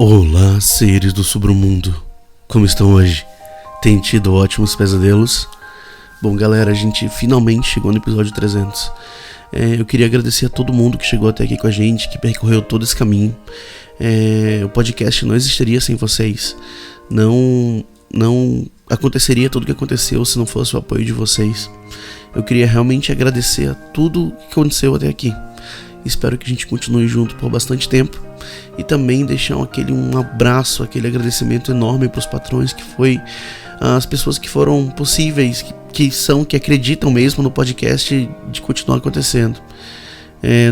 Olá, seres do submundo. Como estão hoje? Tem tido ótimos pesadelos? Bom, galera, a gente finalmente chegou no episódio 300. Eu queria agradecer a todo mundo que chegou até aqui com a gente, que percorreu todo esse caminho. O podcast não existiria sem vocês. Não aconteceria tudo o que aconteceu se não fosse o apoio de vocês. Eu queria realmente agradecer a tudo que aconteceu até aqui. Espero que a gente continue junto por bastante tempo. E também deixar um abraço, aquele agradecimento enorme para os patrões, que foi as pessoas que foram possíveis, que acreditam mesmo no podcast de continuar acontecendo.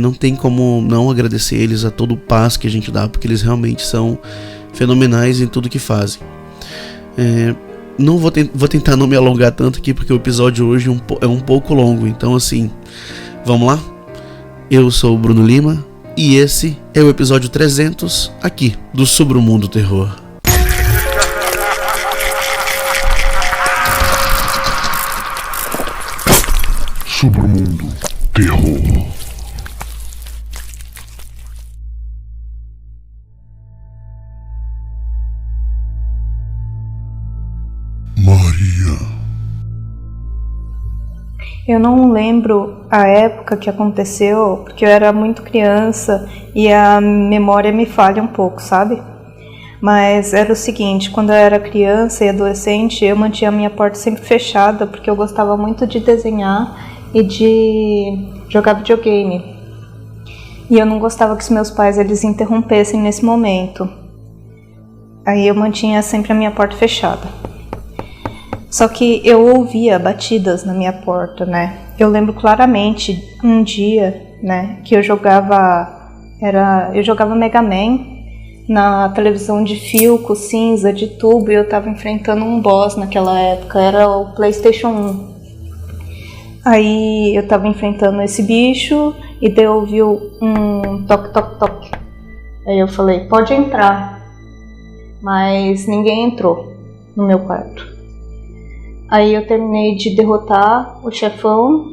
Não tem como não agradecer eles, a todo o paz que a gente dá, porque eles realmente são fenomenais em tudo que fazem. Não vou tentar não me alongar tanto aqui, porque o episódio hoje é um pouco longo, então assim, vamos lá? Eu sou o Bruno Lima e esse é o episódio 300 aqui do Submundo Terror. Submundo Terror. Maria. Eu não lembro a época que aconteceu, porque eu era muito criança e a memória me falha um pouco, sabe? Mas era o seguinte, quando eu era criança e adolescente, eu mantinha a minha porta sempre fechada, porque eu gostava muito de desenhar e de jogar videogame. E eu não gostava que os meus pais eles interrompessem nesse momento. Aí eu mantinha sempre a minha porta fechada. Só que eu ouvia batidas na minha porta, né? Eu lembro claramente um dia, né, que eu jogava Mega Man na televisão de fio com cinza, de tubo, e eu tava enfrentando um boss naquela época, era o PlayStation 1. Aí eu tava enfrentando esse bicho e daí eu ouvi um toque, toque, toque. Aí eu falei, pode entrar. Mas ninguém entrou no meu quarto. Aí eu terminei de derrotar o chefão.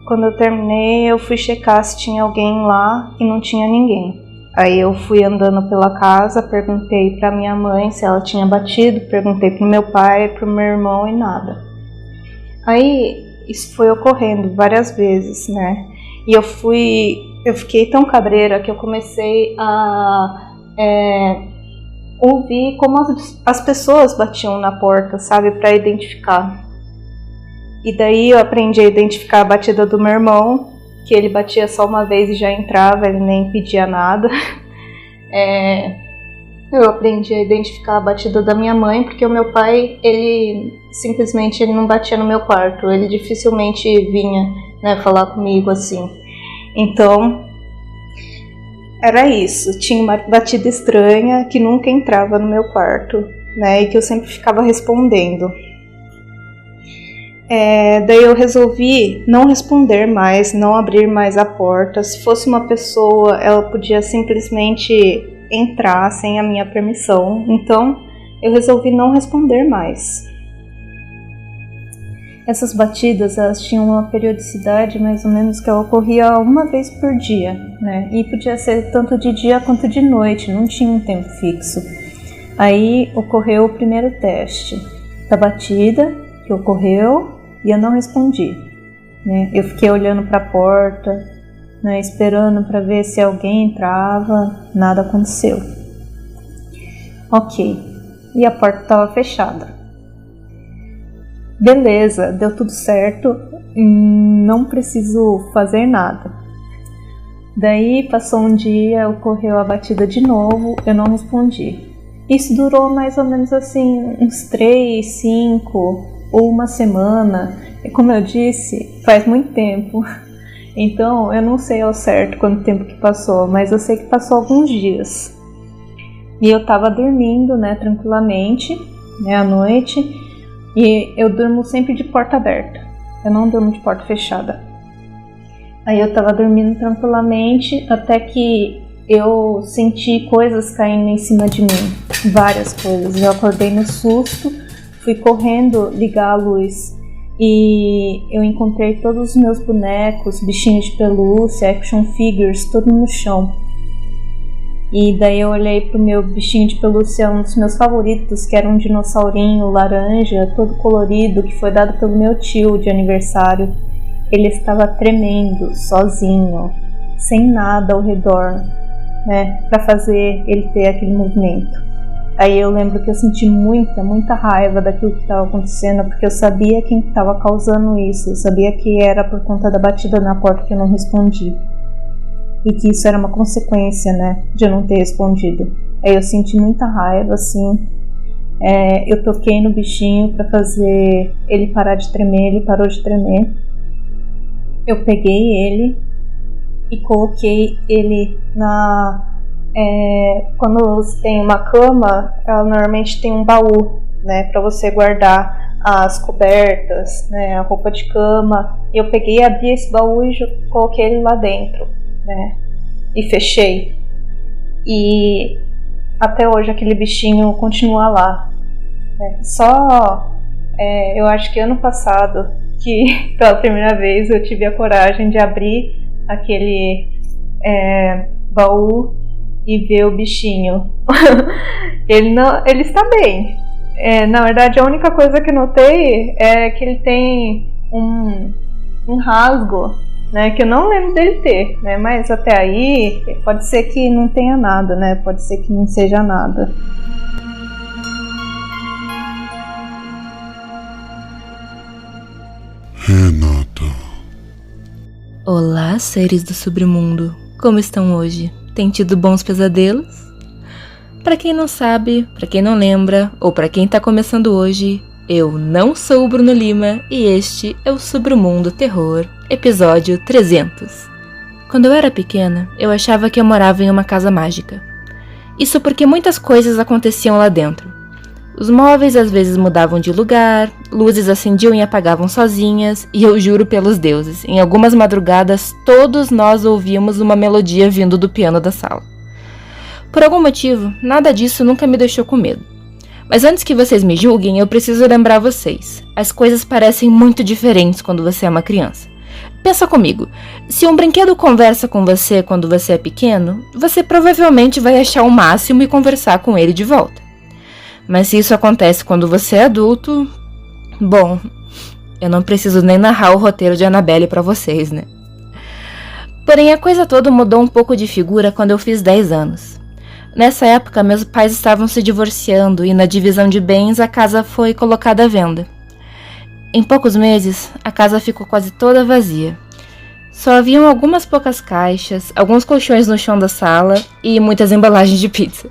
Quando eu terminei, eu fui checar se tinha alguém lá e não tinha ninguém. Aí eu fui andando pela casa, perguntei pra minha mãe se ela tinha batido, perguntei pro meu pai, pro meu irmão e nada. Aí isso foi ocorrendo várias vezes, né? E eu fiquei tão cabreira que eu comecei a ouvir como as pessoas batiam na porta, sabe, para identificar. E daí eu aprendi a identificar a batida do meu irmão, que ele batia só uma vez e já entrava, ele nem pedia nada. Eu aprendi a identificar a batida da minha mãe, porque o meu pai, ele não batia no meu quarto, ele dificilmente vinha, né, falar comigo assim. Então era isso, tinha uma batida estranha que nunca entrava no meu quarto, né, e que eu sempre ficava respondendo. Daí eu resolvi não responder mais, não abrir mais a porta. Se fosse uma pessoa, ela podia simplesmente entrar sem a minha permissão, então eu resolvi não responder mais. Essas batidas, elas tinham uma periodicidade mais ou menos que ela ocorria uma vez por dia, né? E podia ser tanto de dia quanto de noite, não tinha um tempo fixo. Aí ocorreu o primeiro teste da batida, que ocorreu, e eu não respondi, né? Eu fiquei olhando para a porta, né, esperando para ver se alguém entrava, nada aconteceu. Ok, e a porta estava fechada. Beleza, deu tudo certo, não preciso fazer nada. Daí passou um dia, ocorreu a batida de novo, eu não respondi. Isso durou mais ou menos assim, uns 3, 5 ou uma semana. E como eu disse, faz muito tempo. Então eu não sei ao certo quanto tempo que passou, mas eu sei que passou alguns dias. E eu tava dormindo, né, tranquilamente, né, à noite. E eu durmo sempre de porta aberta, eu não durmo de porta fechada. Aí eu tava dormindo tranquilamente até que eu senti coisas caindo em cima de mim, várias coisas. Eu acordei no susto, fui correndo ligar a luz e eu encontrei todos os meus bonecos, bichinhos de pelúcia, action figures, tudo no chão. E daí eu olhei pro meu bichinho de pelúcia, um dos meus favoritos, que era um dinossaurinho laranja, todo colorido, que foi dado pelo meu tio de aniversário. Ele estava tremendo, sozinho, sem nada ao redor, né, pra fazer ele ter aquele movimento. Aí eu lembro que eu senti muita raiva daquilo que estava acontecendo, porque eu sabia quem estava causando isso, eu sabia que era por conta da batida na porta que eu não respondi. E que isso era uma consequência, né, de eu não ter respondido. Aí eu senti muita raiva, assim. Eu toquei no bichinho pra fazer ele parar de tremer, ele parou de tremer. Eu peguei ele e coloquei ele quando você tem uma cama, ela normalmente tem um baú, né, pra você guardar as cobertas, né, a roupa de cama. Eu peguei, abri esse baú e coloquei ele lá dentro, né, e fechei. E até hoje aquele bichinho continua lá, né. Eu acho que ano passado que pela primeira vez eu tive a coragem de abrir aquele baú e ver o bichinho. Ele está bem. Na verdade, a única coisa que notei é que ele tem um rasgo, né, que eu não lembro dele ter, né, mas até aí pode ser que não tenha nada, né, pode ser que não seja nada. Renata. Olá, seres do submundo. Como estão hoje? Tem tido bons pesadelos? Pra quem não sabe, pra quem não lembra, ou pra quem tá começando hoje, eu não sou o Bruno Lima e este é o Submundo Terror, episódio 300. Quando eu era pequena, eu achava que eu morava em uma casa mágica. Isso porque muitas coisas aconteciam lá dentro. Os móveis às vezes mudavam de lugar, luzes acendiam e apagavam sozinhas, e eu juro pelos deuses, em algumas madrugadas todos nós ouvíamos uma melodia vindo do piano da sala. Por algum motivo, nada disso nunca me deixou com medo. Mas antes que vocês me julguem, eu preciso lembrar vocês. As coisas parecem muito diferentes quando você é uma criança. Pensa comigo, se um brinquedo conversa com você quando você é pequeno, você provavelmente vai achar o máximo e conversar com ele de volta. Mas se isso acontece quando você é adulto, bom, eu não preciso nem narrar o roteiro de Annabelle pra vocês, né? Porém, a coisa toda mudou um pouco de figura quando eu fiz 10 anos. Nessa época, meus pais estavam se divorciando e na divisão de bens a casa foi colocada à venda. Em poucos meses, a casa ficou quase toda vazia. Só haviam algumas poucas caixas, alguns colchões no chão da sala e muitas embalagens de pizza.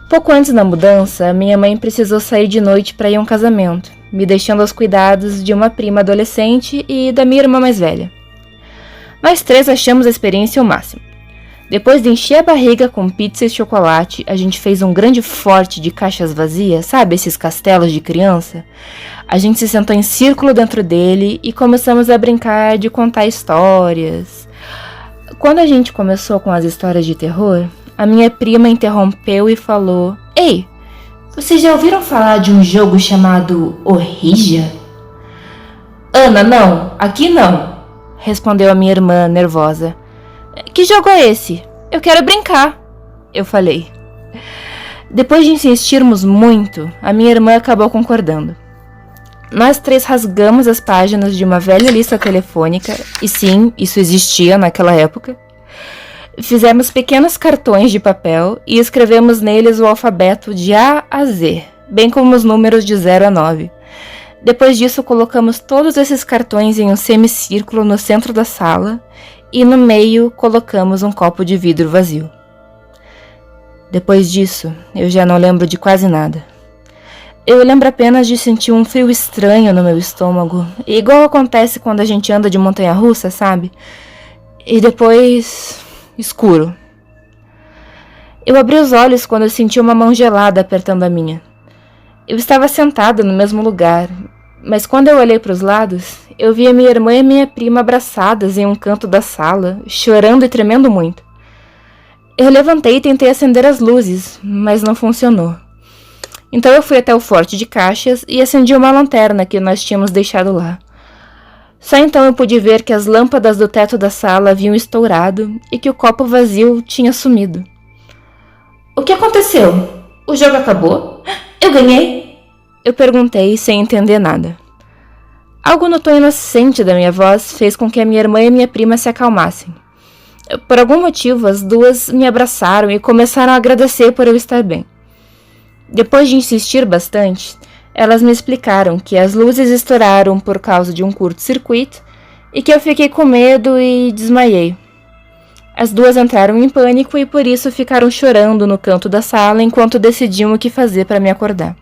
Pouco antes da mudança, minha mãe precisou sair de noite para ir a um casamento, me deixando aos cuidados de uma prima adolescente e da minha irmã mais velha. Nós três achamos a experiência o máximo. Depois de encher a barriga com pizza e chocolate, a gente fez um grande forte de caixas vazias, sabe esses castelos de criança? A gente se sentou em círculo dentro dele e começamos a brincar de contar histórias. Quando a gente começou com as histórias de terror, a minha prima interrompeu e falou: "Ei, vocês já ouviram falar de um jogo chamado Ouija?" "Ana, não, aqui não", respondeu a minha irmã nervosa. "Que jogo é esse? Eu quero brincar", eu falei. Depois de insistirmos muito, a minha irmã acabou concordando. Nós três rasgamos as páginas de uma velha lista telefônica, e sim, isso existia naquela época. Fizemos pequenos cartões de papel e escrevemos neles o alfabeto de A a Z, bem como os números de 0 a 9. Depois disso, colocamos todos esses cartões em um semicírculo no centro da sala e no meio colocamos um copo de vidro vazio. Depois disso, eu já não lembro de quase nada. Eu lembro apenas de sentir um frio estranho no meu estômago, igual acontece quando a gente anda de montanha-russa, sabe? E depois, escuro. Eu abri os olhos quando eu senti uma mão gelada apertando a minha. Eu estava sentada no mesmo lugar, mas quando eu olhei para os lados, eu vi a minha irmã e a minha prima abraçadas em um canto da sala, chorando e tremendo muito. Eu levantei e tentei acender as luzes, mas não funcionou. Então eu fui até o forte de caixas e acendi uma lanterna que nós tínhamos deixado lá. Só então eu pude ver que as lâmpadas do teto da sala haviam estourado e que o copo vazio tinha sumido. O que aconteceu? O jogo acabou? Eu ganhei? Eu perguntei sem entender nada. Algo no tom inocente da minha voz fez com que a minha irmã e a minha prima se acalmassem. Por algum motivo, as duas me abraçaram e começaram a agradecer por eu estar bem. Depois de insistir bastante, elas me explicaram que as luzes estouraram por causa de um curto-circuito e que eu fiquei com medo e desmaiei. As duas entraram em pânico e por isso ficaram chorando no canto da sala enquanto decidiam o que fazer para me acordar.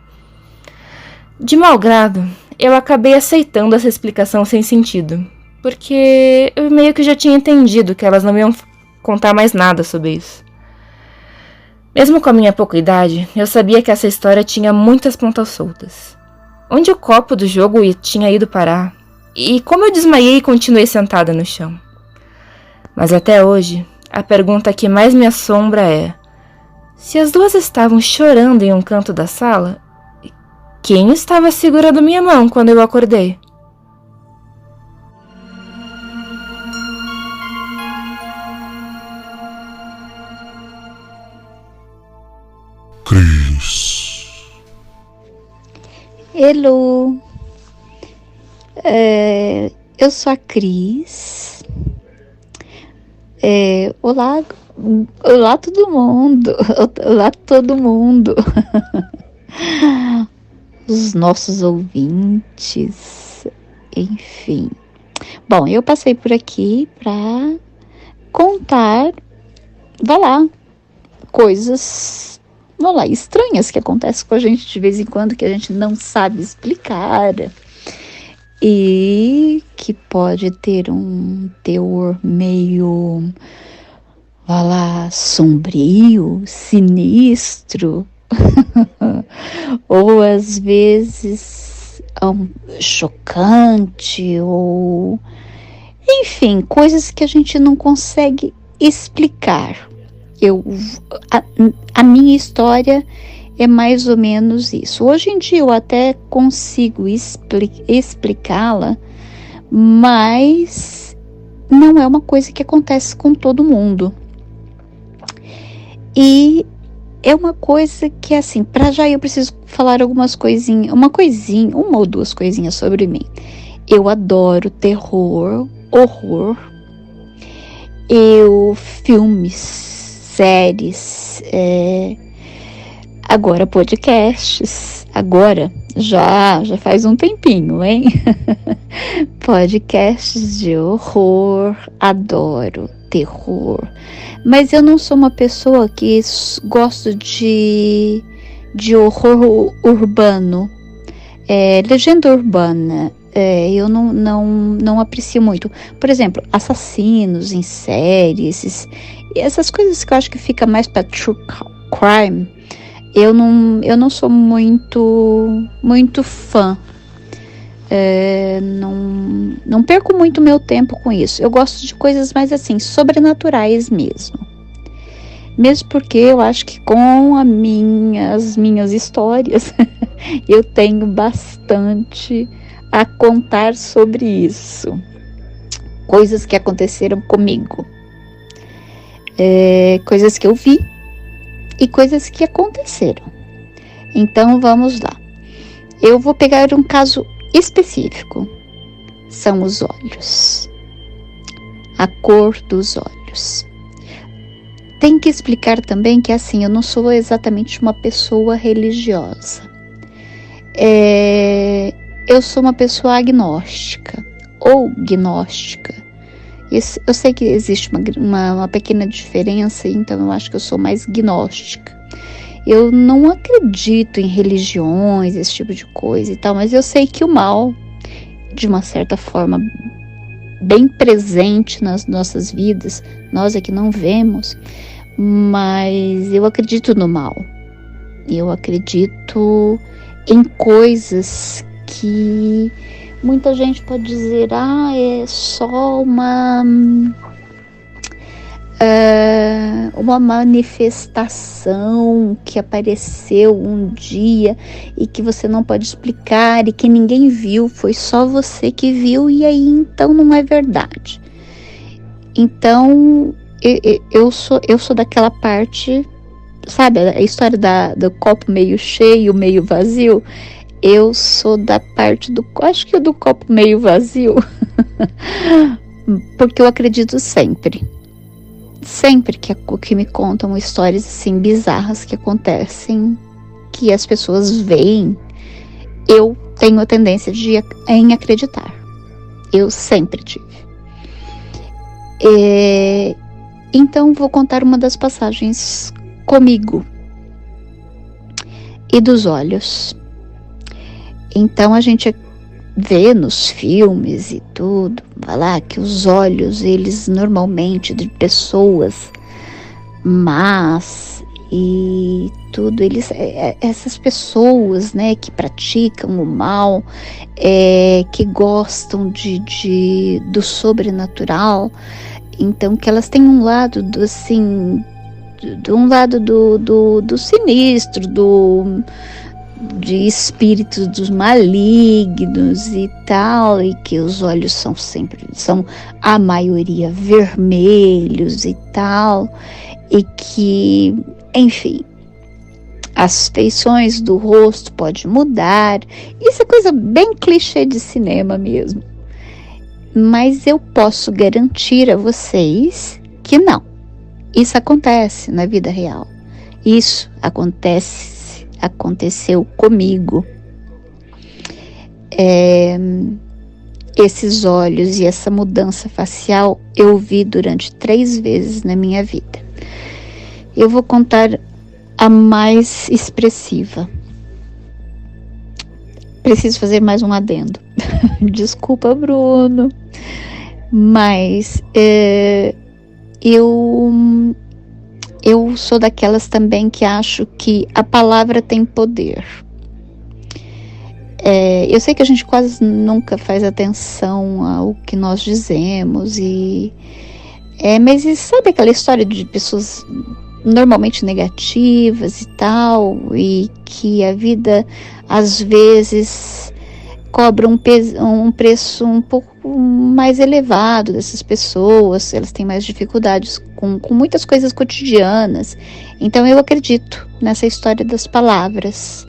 De mau grado, eu acabei aceitando essa explicação sem sentido, porque eu meio que já tinha entendido que elas não iam contar mais nada sobre isso. Mesmo com a minha pouca idade, eu sabia que essa história tinha muitas pontas soltas. Onde o copo do jogo tinha ido parar? E como eu desmaiei e continuei sentada no chão? Mas até hoje, a pergunta que mais me assombra é: se as duas estavam chorando em um canto da sala, quem estava segurando minha mão quando eu acordei? Cris. Hello, eu sou a Cris. Olá todo mundo. Olá todo mundo. Os nossos ouvintes, enfim. Bom, eu passei por aqui para contar, coisas, estranhas que acontecem com a gente de vez em quando, que a gente não sabe explicar e que pode ter um teor meio, sombrio, sinistro, ou às vezes chocante, ou enfim, coisas que a gente não consegue explicar. A minha história é mais ou menos isso. Hoje em dia eu até consigo explicá-la, mas não é uma coisa que acontece com todo mundo. E é uma coisa que, assim, para já eu preciso falar uma ou duas coisinhas sobre mim. Eu adoro terror, horror, filmes, séries, agora podcasts, já faz um tempinho, hein? Podcasts de horror, adoro terror, mas eu não sou uma pessoa que gosto de horror urbano, legenda urbana. Eu não aprecio muito. Por exemplo, assassinos em série, essas coisas que eu acho que fica mais para true crime, eu não sou muito fã. Não perco muito meu tempo com isso. Eu gosto de coisas mais assim, sobrenaturais mesmo. Mesmo porque eu acho que com as minhas histórias eu tenho bastante a contar sobre isso. Coisas que aconteceram comigo. Coisas que eu vi e coisas que aconteceram. Então vamos lá. Eu vou pegar um caso específico. São os olhos. A cor dos olhos. Tem que explicar também que, assim, eu não sou exatamente uma pessoa religiosa. Eu sou uma pessoa agnóstica ou gnóstica. Eu sei que existe uma pequena diferença, então eu acho que eu sou mais gnóstica. Eu não acredito em religiões, esse tipo de coisa e tal, mas eu sei que o mal, de uma certa forma, bem presente nas nossas vidas, nós é que não vemos, mas eu acredito no mal. Eu acredito em coisas que muita gente pode dizer, é só uma manifestação que apareceu um dia e que você não pode explicar e que ninguém viu, foi só você que viu, e aí então não é verdade. Então eu sou daquela parte sabe, a história do copo meio cheio, meio vazio. Eu sou da parte acho que do copo meio vazio, porque eu acredito sempre que me contam histórias assim bizarras que acontecem, que as pessoas veem, eu tenho a tendência em acreditar. Eu sempre tive. Então vou contar uma das passagens comigo e dos olhos. Então a gente vê nos filmes e tudo, vai lá, que os olhos, eles normalmente de pessoas más e tudo, essas pessoas, né, que praticam o mal, que gostam do sobrenatural, então que elas têm um lado do sinistro, de espíritos dos malignos e tal, e que os olhos são a maioria vermelhos e tal, e que, enfim, as feições do rosto podem mudar. Isso é coisa bem clichê de cinema mesmo. Mas eu posso garantir a vocês que não. Isso acontece na vida real. Isso aconteceu comigo. Esses olhos e essa mudança facial eu vi durante 3 vezes na minha vida. Eu vou contar a mais expressiva. Preciso fazer mais um adendo. Desculpa, Bruno. Mas eu sou daquelas também que acho que a palavra tem poder. Eu sei que a gente quase nunca faz atenção ao que nós dizemos, mas sabe aquela história de pessoas normalmente negativas e tal, e que a vida às vezes cobra um preço um pouco mais elevado dessas pessoas, elas têm mais dificuldades com muitas coisas cotidianas. Então eu acredito nessa história das palavras.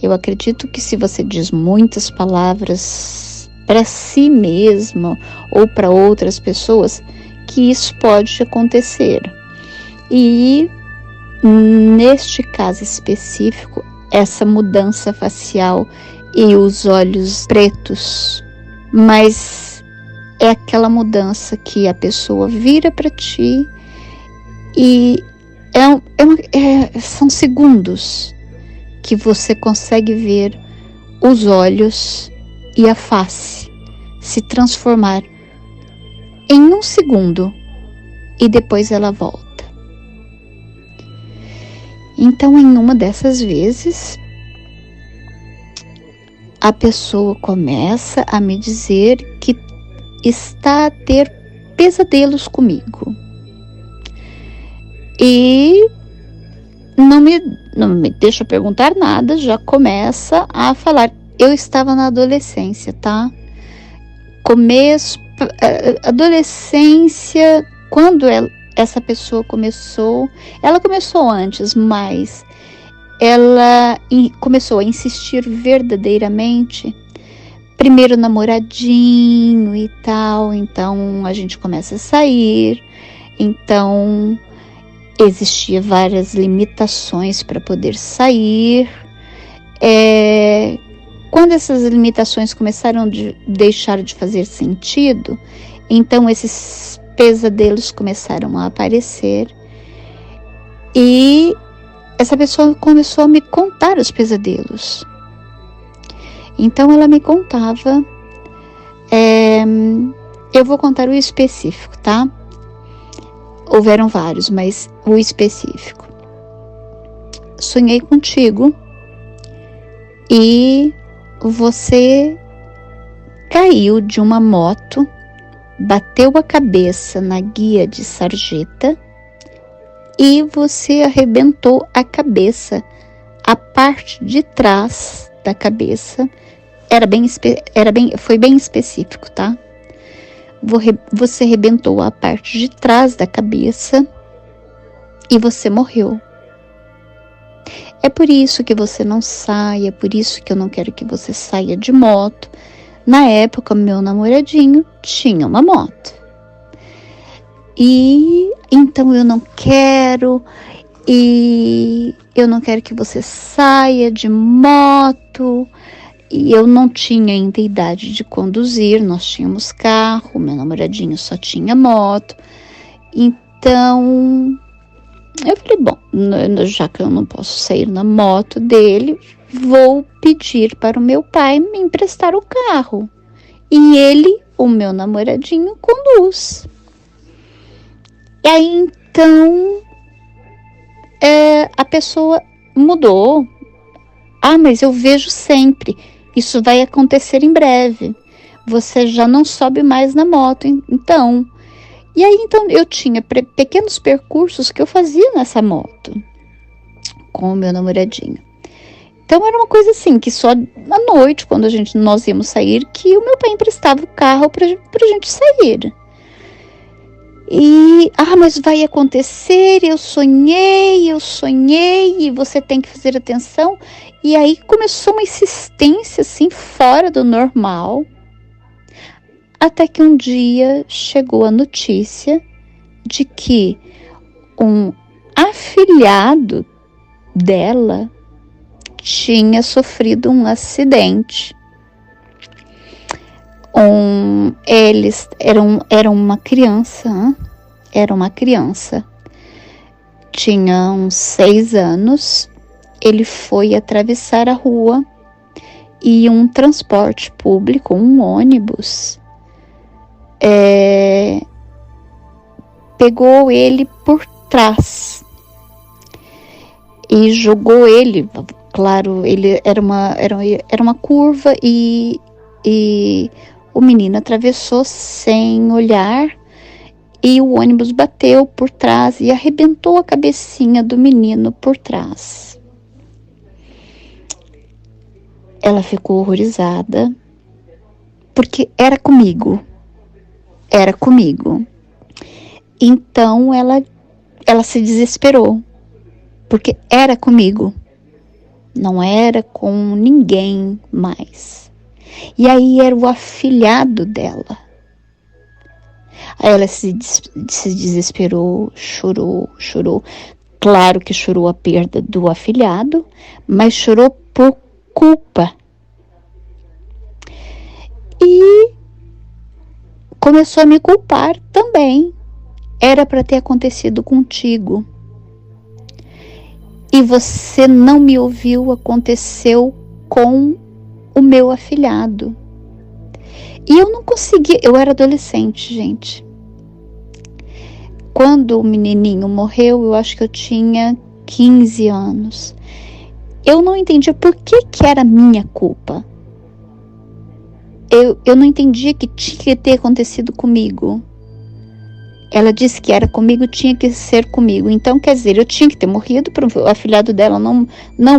Eu acredito que se você diz muitas palavras para si mesmo ou para outras pessoas, que isso pode acontecer. E neste caso específico, essa mudança facial e os olhos pretos, mas é aquela mudança que a pessoa vira para ti e são segundos que você consegue ver os olhos e a face se transformar em um segundo e depois ela volta. Então, em uma dessas vezes, a pessoa começa a me dizer que está a ter pesadelos comigo. E não me deixa perguntar nada, já começa a falar. Eu estava na adolescência, tá? Adolescência, quando essa pessoa começou, ela começou antes, mas ela começou a insistir verdadeiramente, primeiro namoradinho e tal, então a gente começa a sair, então existia várias limitações para poder sair. Quando essas limitações começaram a deixar de fazer sentido, então esses pesadelos começaram a aparecer e essa pessoa começou a me contar os pesadelos. Então ela me contava, eu vou contar o específico, tá? Houveram vários, mas o específico. Sonhei contigo e você caiu de uma moto, bateu a cabeça na guia de sarjeta e você arrebentou a cabeça, a parte de trás da cabeça. Foi bem específico, tá? Você arrebentou a parte de trás da cabeça e você morreu É por isso que você não sai, é por isso que eu não quero que você saia de moto. Na época, meu namoradinho tinha uma moto. E então eu não quero, e eu não quero que você saia de moto. E eu não tinha ainda idade de conduzir, nós tínhamos carro, meu namoradinho só tinha moto. Então, eu falei, bom, já que eu não posso sair na moto dele, vou pedir para o meu pai me emprestar o carro. E ele, o meu namoradinho, conduz. E aí, então, a pessoa mudou. Ah, mas eu vejo sempre. Isso vai acontecer em breve. Você já não sobe mais na moto, então. E aí, então, eu tinha pequenos percursos que eu fazia nessa moto com o meu namoradinho. Então, era uma coisa assim, que só à noite, quando nós íamos sair, que o meu pai emprestava o carro pra gente sair. E, mas vai acontecer, eu sonhei, e você tem que fazer atenção. E aí começou uma insistência, assim, fora do normal. Até que um dia chegou a notícia de que um afilhado dela tinha sofrido um acidente. Eles eram uma criança, tinha uns 6 anos, ele foi atravessar a rua e um transporte público, um ônibus, pegou ele por trás e jogou ele, claro, ele era uma curva e o menino atravessou sem olhar e o ônibus bateu por trás e arrebentou a cabecinha do menino por trás. Ela ficou horrorizada, porque era comigo. Então ela se desesperou, porque era comigo, não era com ninguém mais. E aí era o afilhado dela. Aí ela se desesperou, chorou. Claro que chorou a perda do afilhado, mas chorou por culpa. E começou a me culpar também. Era para ter acontecido contigo. E você não me ouviu, aconteceu com o meu afilhado. E eu não conseguia, eu era adolescente, gente. Quando o menininho morreu, eu acho que eu tinha 15 anos. Eu não entendia por que era minha culpa. Eu não entendia que tinha que ter acontecido comigo. Ela disse que era comigo, tinha que ser comigo. Então, quer dizer, eu tinha que ter morrido para o afilhado dela não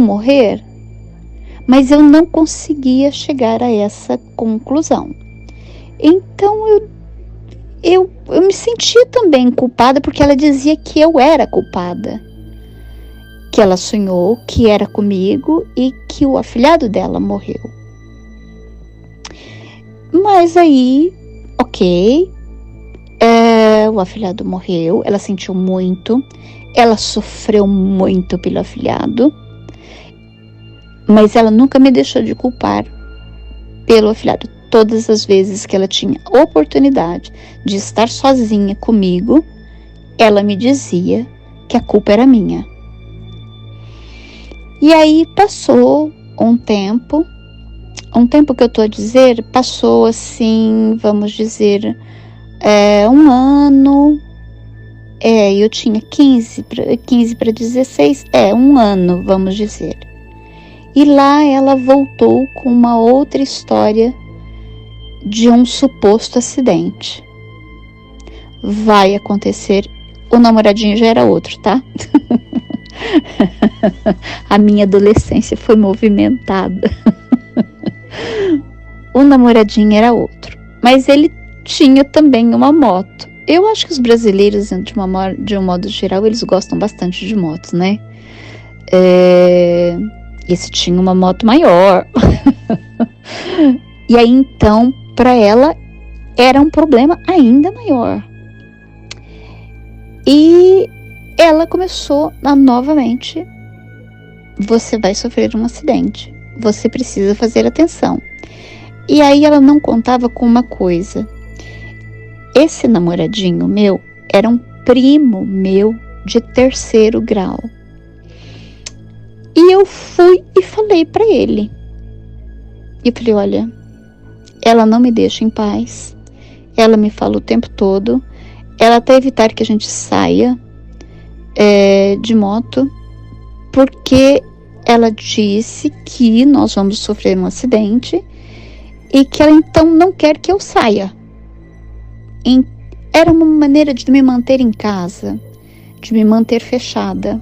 morrer. Mas eu não conseguia chegar a essa conclusão. Então, eu me sentia também culpada, porque ela dizia que eu era culpada. Que ela sonhou que era comigo e que o afilhado dela morreu. Mas aí, ok, o afilhado morreu, ela sentiu muito, ela sofreu muito pelo afilhado, mas ela nunca me deixou de culpar pelo afilhado. Todas as vezes que ela tinha oportunidade de estar sozinha comigo, ela me dizia que a culpa era minha. E aí passou um tempo que eu estou a dizer, passou assim, vamos dizer, 1 ano, eu tinha 15 para 16, 1 ano, vamos dizer. E lá ela voltou com uma outra história de um suposto acidente. Vai acontecer, o namoradinho já era outro, tá? A minha adolescência foi movimentada. O namoradinho era outro, mas ele tinha também uma moto. Eu acho que os brasileiros, de um modo geral, eles gostam bastante de motos, né? Esse tinha uma moto maior. E aí, então, para ela, era um problema ainda maior. E ela começou novamente: você vai sofrer um acidente, você precisa fazer atenção. E aí ela não contava com uma coisa: esse namoradinho meu era um primo meu de 3º grau. E eu fui e falei para ele. E falei: olha, ela não me deixa em paz, ela me fala o tempo todo, ela até evitar que a gente saia de moto, porque ela disse que nós vamos sofrer um acidente e que ela então não quer que eu saia. Era uma maneira de me manter em casa, de me manter fechada.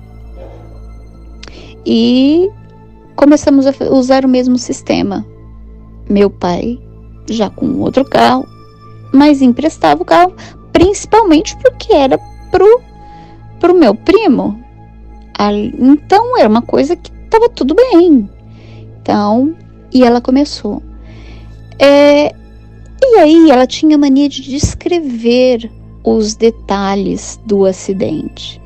E começamos a usar o mesmo sistema. Meu pai, já com outro carro, mas emprestava o carro, principalmente porque era pro meu primo. Então era uma coisa que estava tudo bem. Então, e ela começou. E aí ela tinha mania de descrever os detalhes do acidente.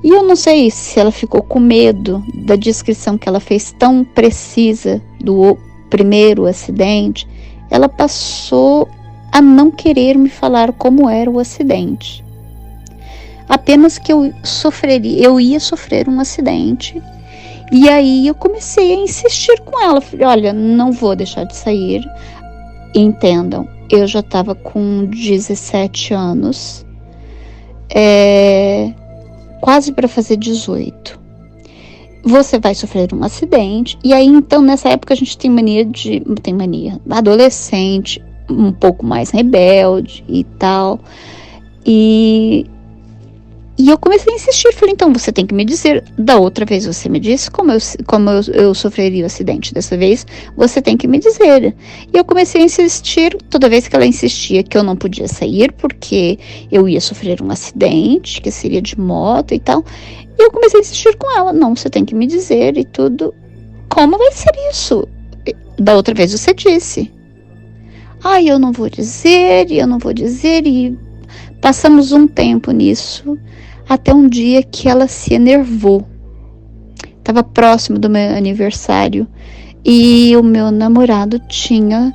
E eu não sei se ela ficou com medo da descrição que ela fez tão precisa do primeiro acidente. Ela passou a não querer me falar como era o acidente. Apenas que eu ia sofrer um acidente. E aí eu comecei a insistir com ela. Falei: olha, não vou deixar de sair. Entendam, eu já estava com 17 anos. Quase para fazer 18. Você vai sofrer um acidente. E aí, então, nessa época a gente tem mania, adolescente, um pouco mais rebelde e tal. E eu comecei a insistir. Falei: então, você tem que me dizer. Da outra vez você me disse como eu sofreria o acidente. Dessa vez você tem que me dizer. E eu comecei a insistir. Toda vez que ela insistia que eu não podia sair porque eu ia sofrer um acidente, que seria de moto e tal, e eu comecei a insistir com ela: não, você tem que me dizer e tudo. Como vai ser isso? Da outra vez você disse. Eu não vou dizer, e passamos um tempo nisso. Até um dia que ela se enervou. Estava próximo do meu aniversário e o meu namorado tinha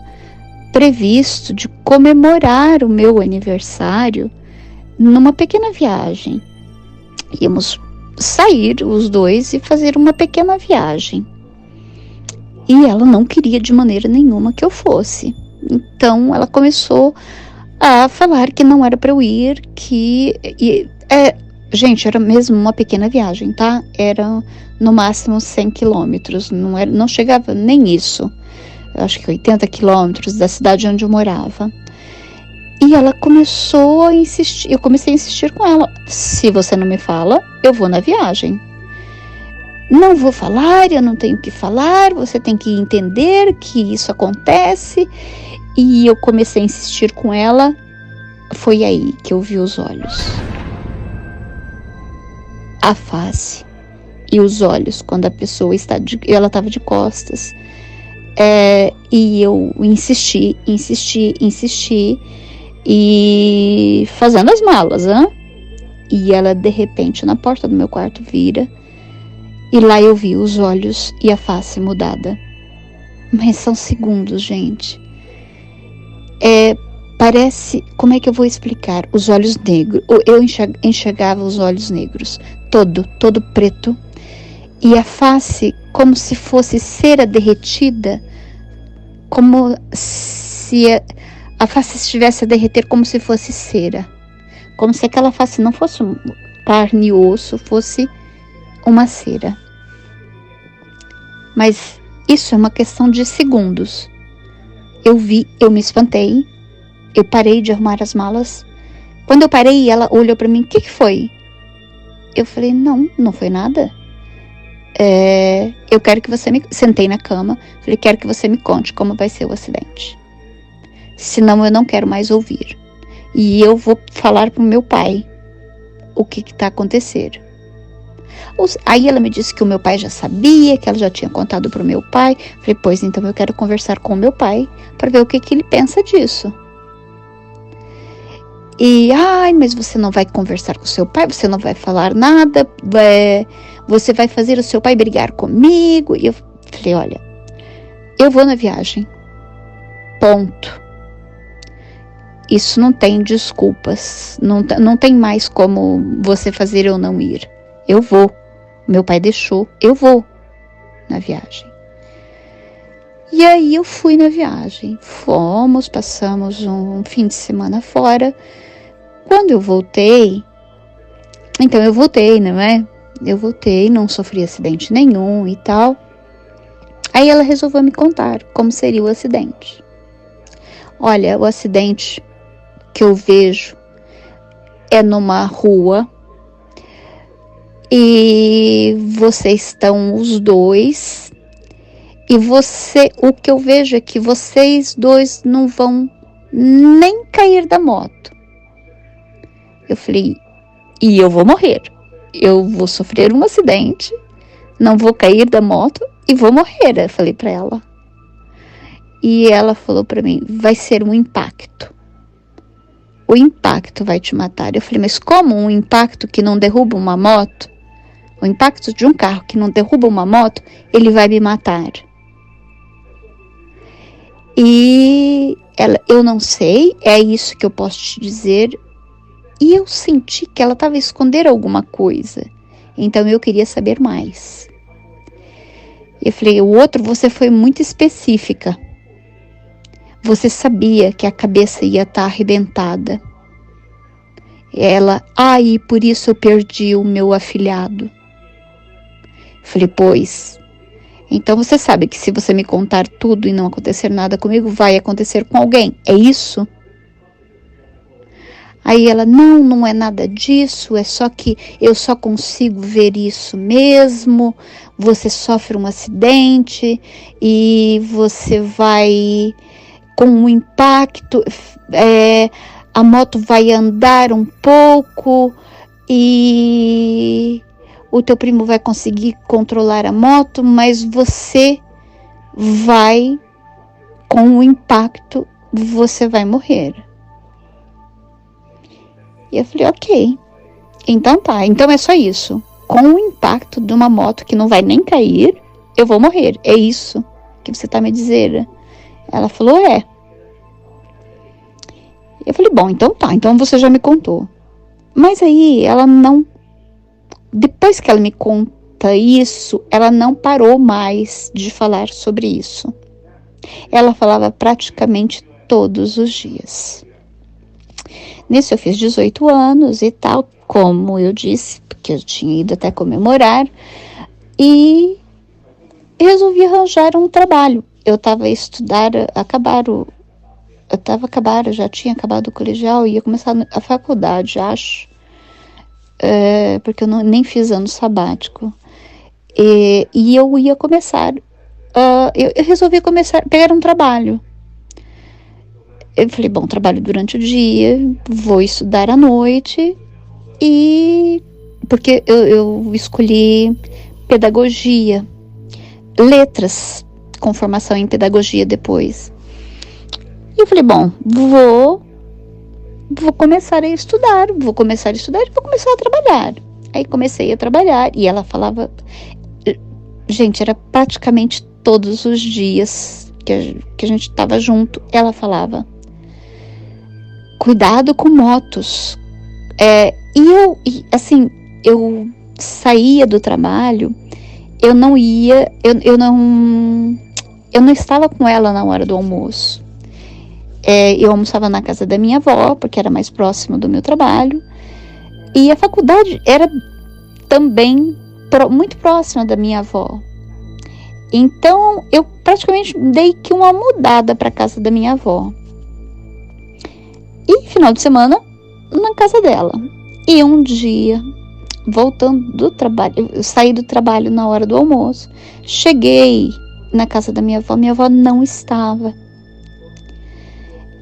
previsto de comemorar o meu aniversário numa pequena viagem. Íamos sair os dois e fazer uma pequena viagem. E ela não queria de maneira nenhuma que eu fosse. Então ela começou a falar que não era para eu ir, gente, era mesmo uma pequena viagem, tá? Era no máximo 100 quilômetros, não chegava nem isso. Eu acho que 80 quilômetros da cidade onde eu morava. E ela começou a insistir, eu comecei a insistir com ela: se você não me fala, eu vou na viagem. Não vou falar, eu não tenho que falar, você tem que entender que isso acontece. E eu comecei a insistir com ela. Foi aí que eu vi os olhos, a face e os olhos, quando a pessoa ela estava de costas. E eu insisti, e fazendo as malas, E ela, de repente, na porta do meu quarto, vira, e lá eu vi os olhos e a face mudada. Mas são segundos, gente. Parece, como é que eu vou explicar? Os olhos negros, eu enxergava os olhos negros, todo preto, e a face como se fosse cera derretida, como se a face estivesse a derreter, como se fosse cera, como se aquela face não fosse carne e osso, fosse uma cera. Mas isso é uma questão de segundos. Eu vi, eu me espantei, eu parei de arrumar as malas. Quando eu parei, ela olhou para mim: o que foi? Eu falei: não foi nada. Eu quero que você Sentei na cama, falei: quero que você me conte como vai ser o acidente. Senão eu não quero mais ouvir. E eu vou falar pro meu pai o que está acontecendo. Aí ela me disse que o meu pai já sabia, que ela já tinha contado para o meu pai. Falei, pois então eu quero conversar com o meu pai para ver o que ele pensa disso. E, mas você não vai conversar com o seu pai, você não vai falar nada, você vai fazer o seu pai brigar comigo. E eu falei, olha, eu vou na viagem, ponto. Isso não tem desculpas, não tem mais como você fazer eu não ir. Eu vou, meu pai deixou, eu vou na viagem. E aí eu fui na viagem, passamos um fim de semana fora. Quando eu voltei, não é? Eu voltei, não sofri acidente nenhum e tal. Aí ela resolveu me contar como seria o acidente. Olha, o acidente que eu vejo é numa rua e vocês estão os dois e o que eu vejo é que vocês dois não vão nem cair da moto. Eu falei, e eu vou morrer. Eu vou sofrer um acidente, não vou cair da moto e vou morrer. Eu falei para ela. E ela falou para mim, vai ser um impacto. O impacto vai te matar. Eu falei, mas como um impacto que não derruba uma moto? O impacto de um carro que não derruba uma moto, ele vai me matar. E ela, eu não sei, é isso que eu posso te dizer. E eu senti que ela estava a esconder alguma coisa. Então eu queria saber mais. Eu falei, o outro você foi muito específica. Você sabia que a cabeça ia estar arrebentada. Ela, e por isso eu perdi o meu afilhado. Eu falei, pois. Então você sabe que se você me contar tudo e não acontecer nada comigo, vai acontecer com alguém. É isso? Aí ela, não é nada disso, é só que eu só consigo ver isso mesmo. Você sofre um acidente e você vai com um impacto, a moto vai andar um pouco e o teu primo vai conseguir controlar a moto, mas você vai, com o impacto, você vai morrer. E eu falei, ok, então tá, então é só isso. Com o impacto de uma moto que não vai nem cair, eu vou morrer. É isso que você tá me dizendo? Ela falou, é. Eu falei, bom, então tá, então você já me contou. Mas aí ela não, depois que ela me conta isso, ela não parou mais de falar sobre isso. Ela falava praticamente todos os dias. Nisso eu fiz 18 anos e tal, como eu disse, porque eu tinha ido até comemorar, e resolvi arranjar um trabalho. Eu estava a estudar, já tinha acabado o colegial, ia começar a faculdade, acho, porque eu nem fiz ano sabático. E eu ia começar, eu resolvi pegar um trabalho. Eu falei, bom, trabalho durante o dia, vou estudar à noite, porque eu escolhi pedagogia, letras, com formação em pedagogia depois. E eu falei, bom, vou começar a estudar, e vou começar a trabalhar. Aí comecei a trabalhar, e ela falava, gente, era praticamente todos os dias que a gente estava junto, ela falava, cuidado com motos. Eu saía do trabalho, eu não estava com ela na hora do almoço. Eu almoçava na casa da minha avó, porque era mais próximo do meu trabalho, e a faculdade era também muito próxima da minha avó. Então, eu praticamente dei que uma mudada para a casa da minha avó. E final de semana, na casa dela. E um dia, voltando do trabalho, eu saí do trabalho na hora do almoço, cheguei na casa da minha avó não estava.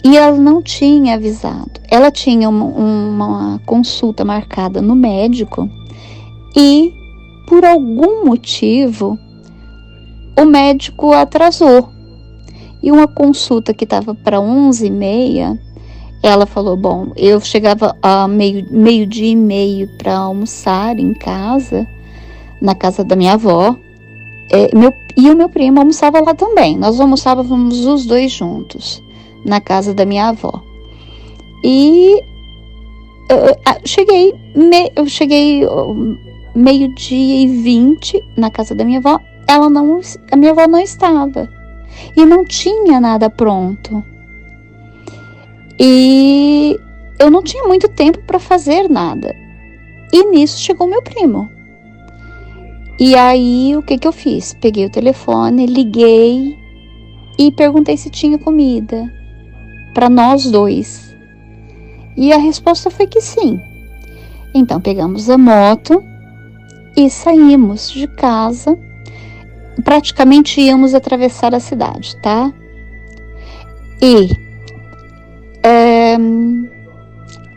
E ela não tinha avisado. Ela tinha uma consulta marcada no médico e por algum motivo, o médico atrasou. E uma consulta que estava para 11h30, ela falou, bom, eu chegava a meio-dia e meio para almoçar em casa, na casa da minha avó, e o meu primo almoçava lá também. Nós almoçávamos os dois juntos, na casa da minha avó. E eu cheguei meio-dia e 20 na casa da minha avó. A minha avó não estava. E não tinha nada pronto. E eu não tinha muito tempo para fazer nada. E nisso chegou meu primo. E aí, o que eu fiz? Peguei o telefone, liguei e perguntei se tinha comida para nós dois. E a resposta foi que sim. Então, pegamos a moto e saímos de casa. Praticamente íamos atravessar a cidade, tá? E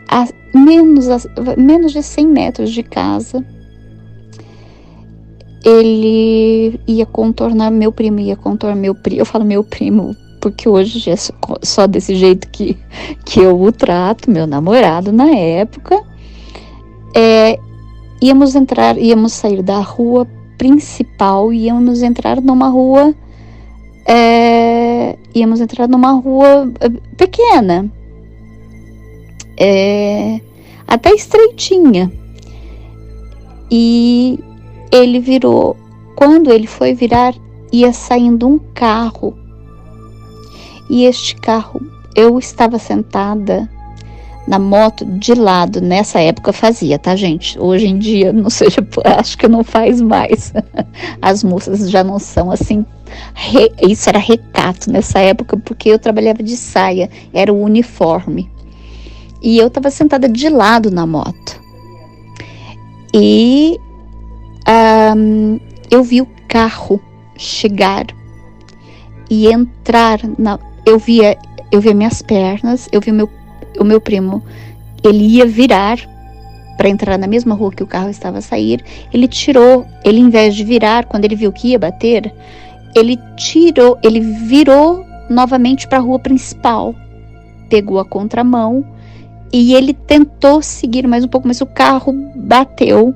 a menos de 100 metros de casa, ele ia contornar, meu primo ia contornar meu primo. Eu falo meu primo porque hoje é só desse jeito que eu o trato, meu namorado na época. Íamos sair da rua principal, íamos entrar numa rua pequena, até estreitinha. E ele virou, quando ele foi virar, ia saindo um carro. E este carro, eu estava sentada na moto de lado. Nessa época fazia, tá, gente? Hoje em dia, não seja, acho que não faz mais. As moças já não são assim. Isso era recato nessa época, porque eu trabalhava de saia, era o uniforme. E eu estava sentada de lado na moto. E eu vi o carro chegar e entrar eu via minhas pernas, eu vi o meu primo, ele ia virar para entrar na mesma rua que o carro estava a sair. Ele em vez de virar, quando ele viu que ia bater, ele virou novamente para a rua principal, pegou a contramão e ele tentou seguir mais um pouco, mas o carro bateu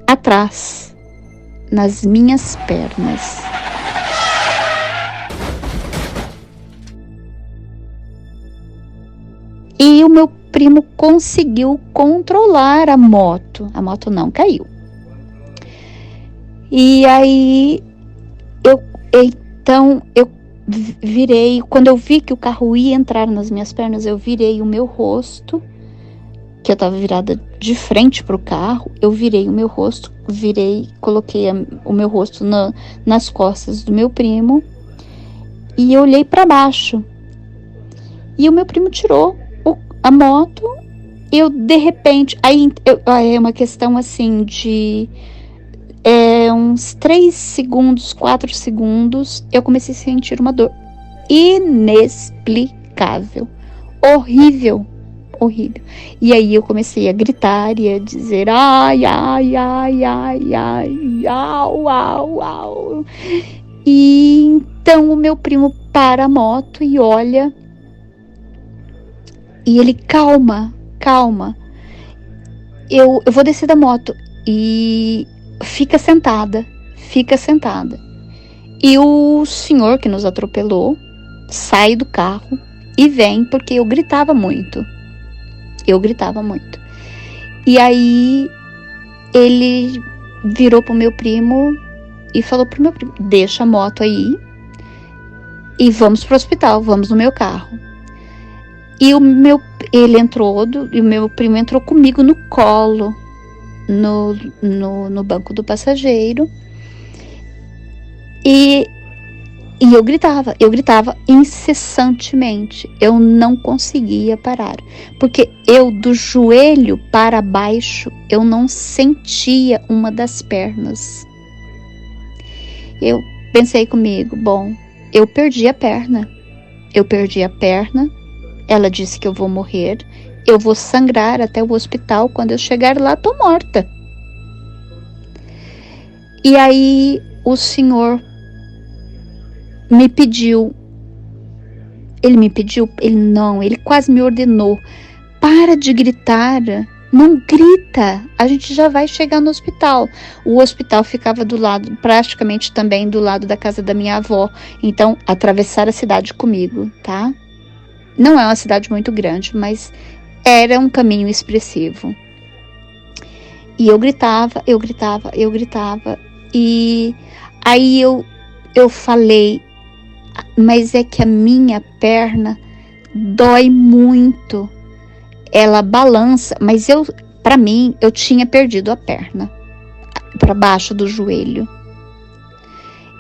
atrás, nas minhas pernas. E o meu primo conseguiu controlar a moto. A moto não caiu. E aí, eu virei. Quando eu vi que o carro ia entrar nas minhas pernas, eu virei o meu rosto, que eu estava virada de frente para o carro. Eu virei o meu rosto, coloquei o meu rosto nas costas do meu primo e eu olhei para baixo. E o meu primo tirou a moto. Eu, de repente, é uma questão assim de uns 3 segundos, 4 segundos, eu comecei a sentir uma dor inexplicável, horrível. E aí eu comecei a gritar e a dizer ai, ai, ai, ai, ai, au, au, au. E então o meu primo para a moto e olha, e ele, calma, eu vou descer da moto. E fica sentada. E o senhor que nos atropelou sai do carro e vem, porque eu gritava muito. E aí ele virou pro meu primo e falou pro meu primo, deixa a moto aí e vamos pro hospital, vamos no meu carro. E o meu primo entrou comigo no colo, no banco do passageiro. E eu gritava incessantemente. Eu não conseguia parar, porque eu, do joelho para baixo, eu não sentia uma das pernas. Eu pensei comigo, bom, eu perdi a perna. Ela disse que eu vou morrer, eu vou sangrar até o hospital. Quando eu chegar lá, tô morta. E aí o senhor ele quase me ordenou: para de gritar, não grita, a gente já vai chegar no hospital. O hospital ficava praticamente também do lado da casa da minha avó, então atravessar a cidade comigo, tá? Não é uma cidade muito grande, mas era um caminho expressivo. E eu gritava, e aí eu falei: mas é que a minha perna dói muito, ela balança, mas para mim, eu tinha perdido a perna para baixo do joelho.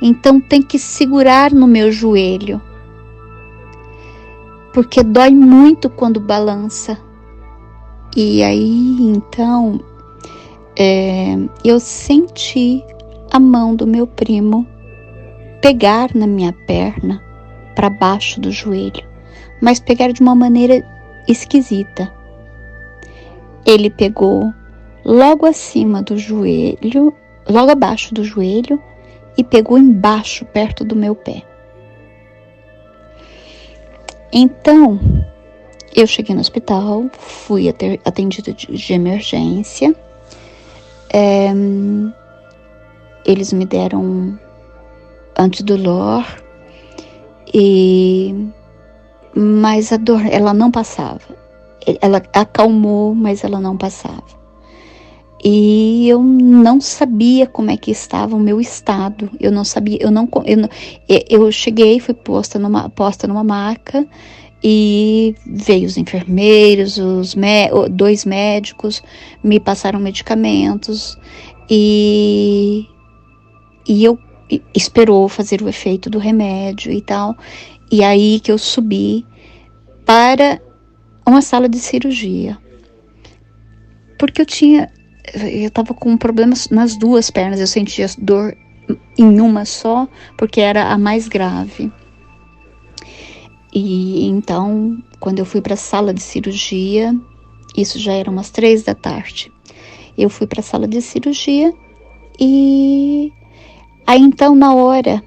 Então tem que segurar no meu joelho, porque dói muito quando balança. E aí, então, eu senti a mão do meu primo pegar na minha perna para baixo do joelho, mas pegar de uma maneira esquisita. Ele pegou logo acima do joelho, logo abaixo do joelho, e pegou embaixo, perto do meu pé. Então, eu cheguei no hospital, fui atendida de emergência. Eles me deram antidolor, mas a dor, ela não passava. Ela acalmou, mas ela não passava. E eu não sabia como é que estava o meu estado. Eu não sabia, eu cheguei, fui posta numa maca, e veio os enfermeiros, 2 médicos, me passaram medicamentos, e eu esperou fazer o efeito do remédio e tal. E aí que eu subi para uma sala de cirurgia, porque eu estava com problemas nas 2 pernas, eu sentia dor em uma só, porque era a mais grave. E então, quando eu fui para a sala de cirurgia, isso já era umas 3 da tarde, eu fui para a sala de cirurgia, e aí então, na hora,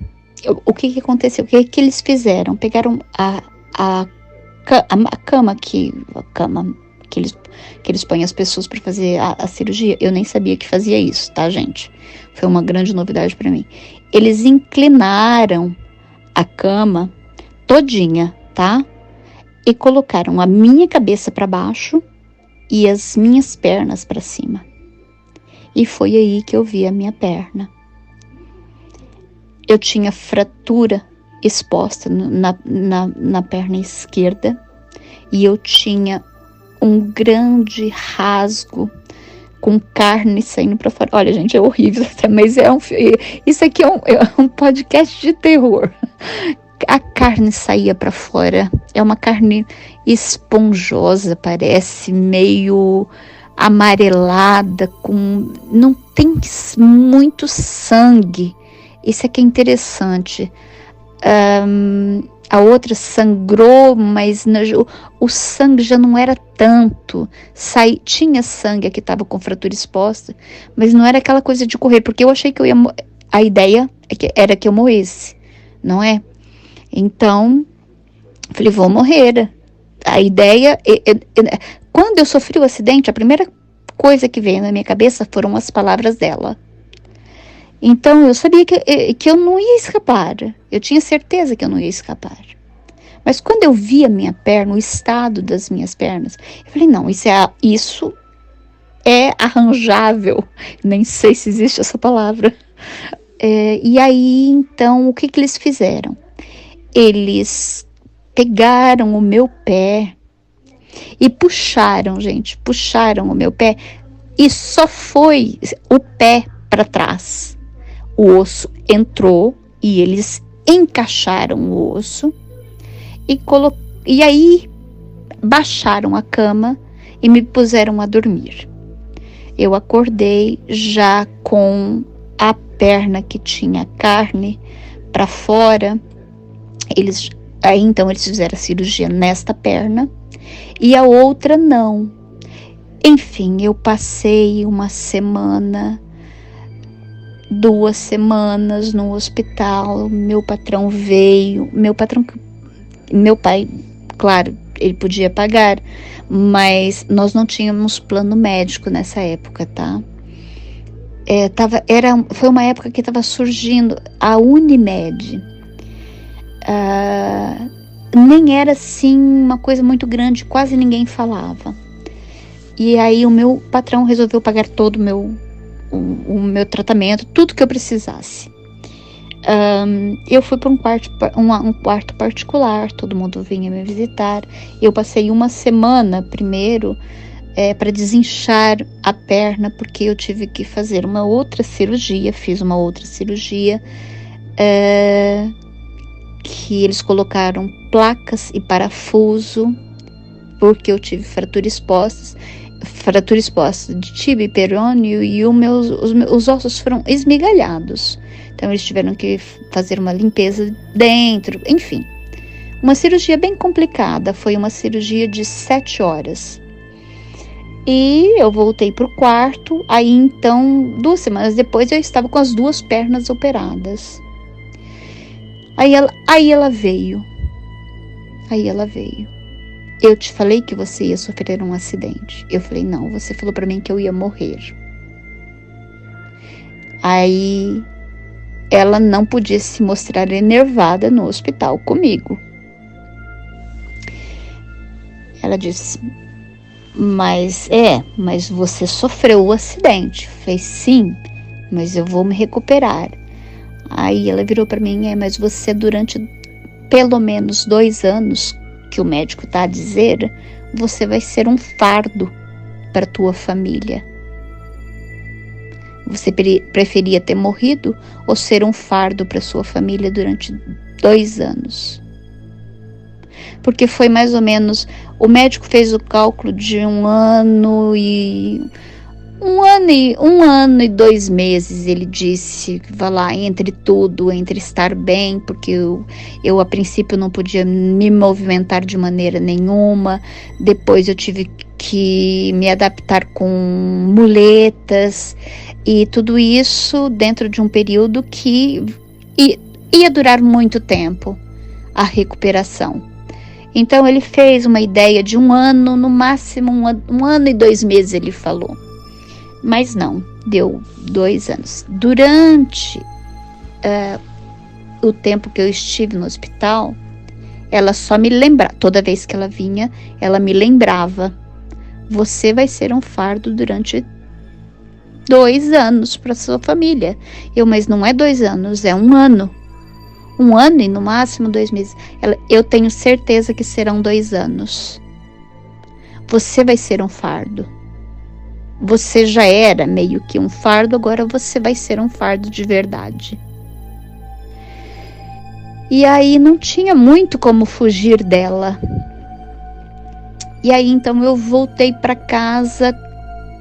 o que aconteceu? O que eles fizeram? Pegaram a cama que eles põem as pessoas para fazer a cirurgia. Eu nem sabia que fazia isso, tá, gente? Foi uma grande novidade para mim. Eles inclinaram a cama todinha, tá? E colocaram a minha cabeça para baixo e as minhas pernas para cima. E foi aí que eu vi a minha perna. Eu tinha fratura exposta na perna esquerda, e eu tinha um grande rasgo com carne saindo para fora. Olha, gente, é horrível, mas isso aqui é um podcast de terror. A carne saía para fora, é uma carne esponjosa, parece meio amarelada, não tem muito sangue. Isso aqui é interessante. A outra sangrou, mas o sangue já não era tanto. Tinha sangue aqui, estava com fratura exposta, mas não era aquela coisa de correr, porque eu achei que a ideia era que eu morresse, não é? Então, falei, vou morrer. A ideia, quando eu sofri o acidente, a primeira coisa que veio na minha cabeça foram as palavras dela. Então, eu sabia que eu não ia escapar. Eu tinha certeza que eu não ia escapar. Mas quando eu vi a minha perna, o estado das minhas pernas, eu falei, não, isso é arranjável. Nem sei se existe essa palavra. E aí, então, o que eles fizeram? Eles pegaram o meu pé e puxaram o meu pé, e só foi o pé para trás. O osso entrou e eles encaixaram o osso e aí baixaram a cama e me puseram a dormir. Eu acordei já com a perna que tinha carne para fora. Então eles fizeram a cirurgia nesta perna e a outra não. Enfim, eu passei uma semana 2 semanas no hospital. Meu patrão veio. Meu pai, claro, ele podia pagar, mas nós não tínhamos plano médico nessa época, tá? Foi uma época que estava surgindo a Unimed. Nem era assim uma coisa muito grande, quase ninguém falava. E aí o meu patrão resolveu pagar todo o meu tratamento, tudo que eu precisasse. Eu fui para um quarto particular, todo mundo vinha me visitar. Eu passei uma semana primeiro para desinchar a perna, porque eu tive que fazer uma outra cirurgia. Fiz uma outra cirurgia que eles colocaram placas e parafuso, porque eu tive fratura exposta de tíbia e perônio, e os ossos foram esmigalhados. Então eles tiveram que fazer uma limpeza dentro, enfim. Uma cirurgia bem complicada, foi uma cirurgia de 7 horas. E eu voltei para o quarto, aí então, 2 semanas depois, eu estava com as 2 pernas operadas. Aí ela veio. Eu te falei que você ia sofrer um acidente. Eu falei, não, você falou para mim que eu ia morrer. Aí ela não podia se mostrar enervada no hospital comigo. Ela disse, mas você sofreu o acidente. Eu falei, sim, mas eu vou me recuperar. Aí ela virou para mim, mas você durante pelo menos 2 anos, que o médico está a dizer, você vai ser um fardo para tua família. Você preferia ter morrido ou ser um fardo para sua família durante 2 anos? Porque foi mais ou menos, o médico fez o cálculo de 1 ano e 2 meses, ele disse, vai lá, entre tudo, entre estar bem, porque eu a princípio não podia me movimentar de maneira nenhuma, depois eu tive que me adaptar com muletas, e tudo isso dentro de um período que ia durar muito tempo, a recuperação. Então ele fez uma ideia de 1 ano, no máximo 1 ano e 2 meses, ele falou. Mas não, deu 2 anos. Durante o tempo que eu estive no hospital, ela só me lembrava, toda vez que ela vinha, ela me lembrava, você vai ser um fardo durante 2 anos para sua família. Mas não é 2 anos, é 1 ano. 1 ano e no máximo 2 meses. Eu tenho certeza que serão 2 anos. Você vai ser um fardo. Você já era meio que um fardo, agora você vai ser um fardo de verdade. E aí não tinha muito como fugir dela. E aí então eu voltei para casa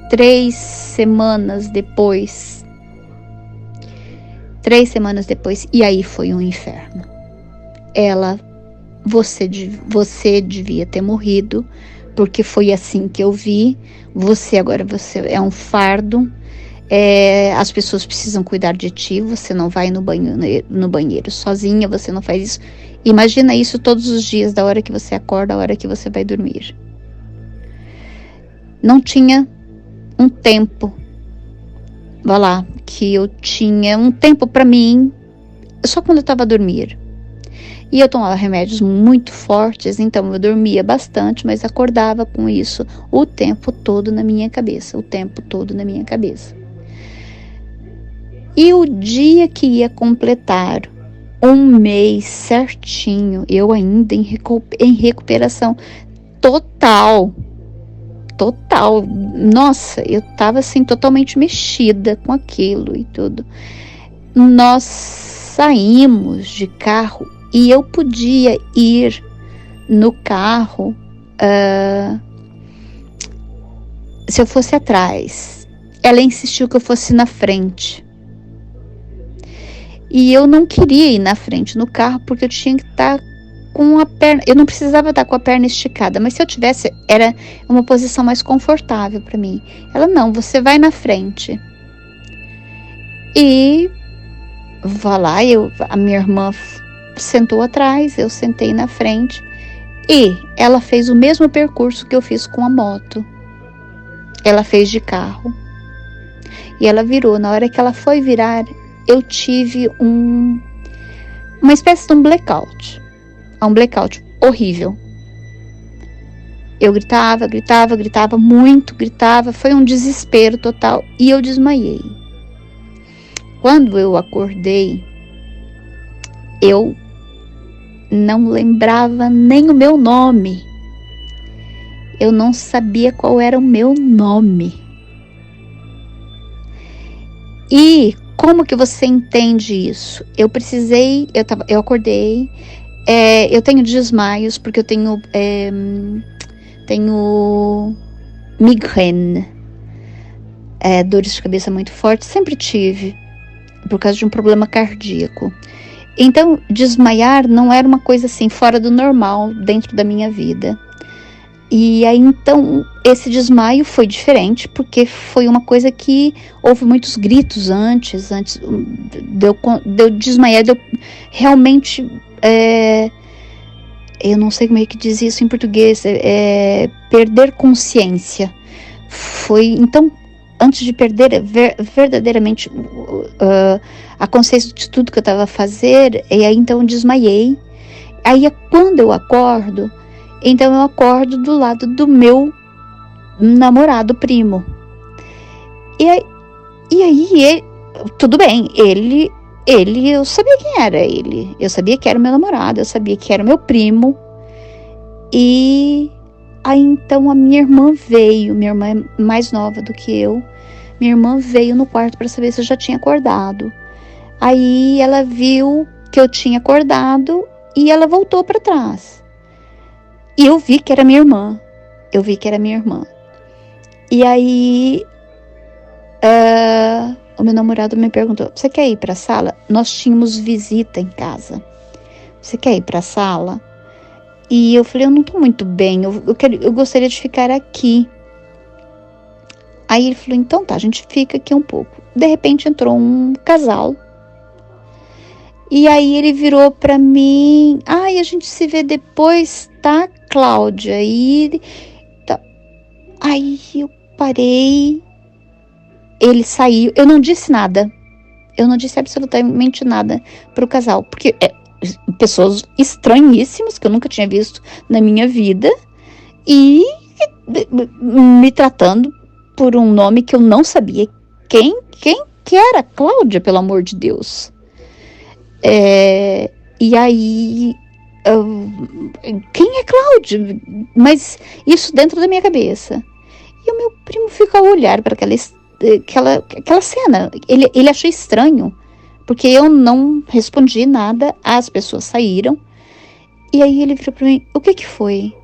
3 semanas depois. 3 semanas depois, e aí foi um inferno. Você devia ter morrido, porque foi assim que eu vi. Você é um fardo, as pessoas precisam cuidar de ti, você não vai no banheiro sozinha, você não faz isso. Imagina isso todos os dias, da hora que você acorda, da hora que você vai dormir. Não tinha um tempo, vai lá, que eu tinha um tempo para mim, só quando eu estava a dormir. E eu tomava remédios muito fortes, então eu dormia bastante, mas acordava com isso o tempo todo na minha cabeça, E o dia que ia completar 1 mês certinho, eu ainda em recuperação total. Nossa, eu estava assim totalmente mexida com aquilo e tudo. Nós saímos de carro e eu podia ir no carro se eu fosse atrás. Ela insistiu que eu fosse na frente. E eu não queria ir na frente no carro, porque eu tinha que estar com a perna... Eu não precisava estar com a perna esticada, mas se eu tivesse, era uma posição mais confortável para mim. Ela, não, você vai na frente. E vá lá, a minha irmã sentou atrás, eu sentei na frente e ela fez o mesmo percurso que eu fiz com a moto. Ela fez de carro e ela virou. Na hora que ela foi virar, eu tive uma espécie de um blackout horrível. Eu gritava muito, foi um desespero total e eu desmaiei. Quando eu acordei, eu não lembrava nem o meu nome. Eu não sabia qual era o meu nome. E como que você entende isso? Eu acordei, eu tenho desmaios porque eu tenho migraine, dores de cabeça muito fortes, sempre tive, por causa de um problema cardíaco. Então, desmaiar não era uma coisa assim fora do normal dentro da minha vida. E aí, então, esse desmaio foi diferente, porque foi uma coisa que houve muitos gritos antes de eu desmaiar, de eu realmente, eu não sei como é que diz isso em português, perder consciência. Foi, então, antes de perder verdadeiramente a consciência de tudo que eu estava a fazer, e aí então eu desmaiei. Aí quando eu acordo, então eu acordo do lado do meu namorado primo. E aí tudo bem, ele, eu sabia quem era ele. Eu sabia que era o meu namorado, eu sabia que era o meu primo. E aí então a minha irmã é mais nova do que eu. Minha irmã veio no quarto para saber se eu já tinha acordado. Aí ela viu que eu tinha acordado e ela voltou para trás. E eu vi que era minha irmã. E aí o meu namorado me perguntou: você quer ir para a sala? Nós tínhamos visita em casa. Você quer ir para a sala? E eu falei: eu não estou muito bem, eu gostaria de ficar aqui. Aí ele falou: então tá, a gente fica aqui um pouco. De repente entrou um casal. E aí ele virou pra mim: ai, a gente se vê depois, tá, Cláudia? E tá. Aí eu parei. Ele saiu. Eu não disse nada. Eu não disse absolutamente nada pro casal. Porque pessoas estranhíssimas que eu nunca tinha visto na minha vida. E me tratando por um nome que eu não sabia quem que era. Cláudia, pelo amor de Deus. E aí, quem é Cláudia? Mas isso dentro da minha cabeça. E o meu primo fica a olhar para aquela cena. Ele achou estranho, porque eu não respondi nada, as pessoas saíram. E aí ele virou para mim: o que foi?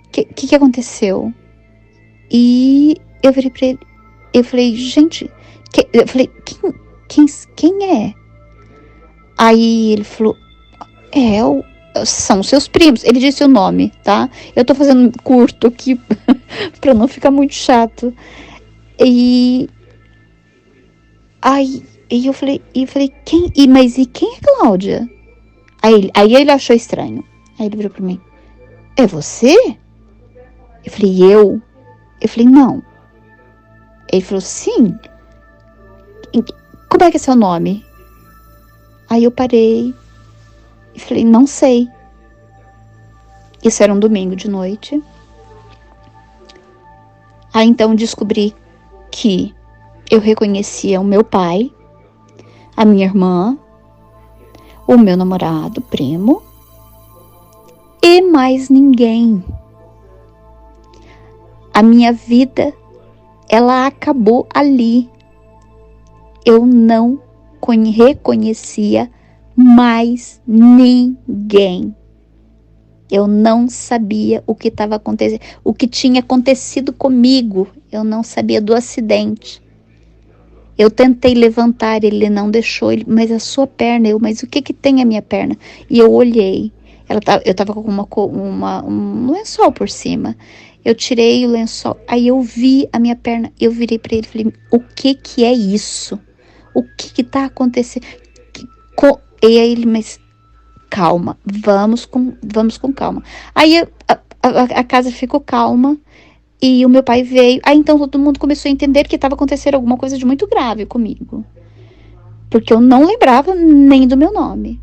O que aconteceu? E eu virei para ele, eu falei: gente, quem é? Aí ele falou: são seus primos. Ele disse o nome, tá? Eu tô fazendo curto aqui pra não ficar muito chato. E eu falei, quem? Mas quem é Cláudia? Aí ele achou estranho. Aí ele virou pra mim: é você? Eu falei: eu falei: não. Ele falou: sim. Como é que é seu nome? Aí eu parei e falei: não sei. Isso era um domingo de noite. Aí então descobri que eu reconhecia o meu pai, a minha irmã, o meu namorado, primo, e mais ninguém. A minha vida, ela acabou ali. Eu não reconhecia mais ninguém. Eu não sabia o que estava acontecendo, o que tinha acontecido comigo. Eu não sabia do acidente. Eu tentei levantar, ele não deixou. Mas a sua perna, mas o que tem a minha perna? E eu olhei. Eu estava com um lençol por cima. Eu tirei o lençol, aí eu vi a minha perna. Eu virei para ele e falei: o que é isso? O que está acontecendo? E aí ele, mas calma, vamos com calma. Aí a casa ficou calma e o meu pai veio. Aí então todo mundo começou a entender que estava acontecendo alguma coisa de muito grave comigo. Porque eu não lembrava nem do meu nome.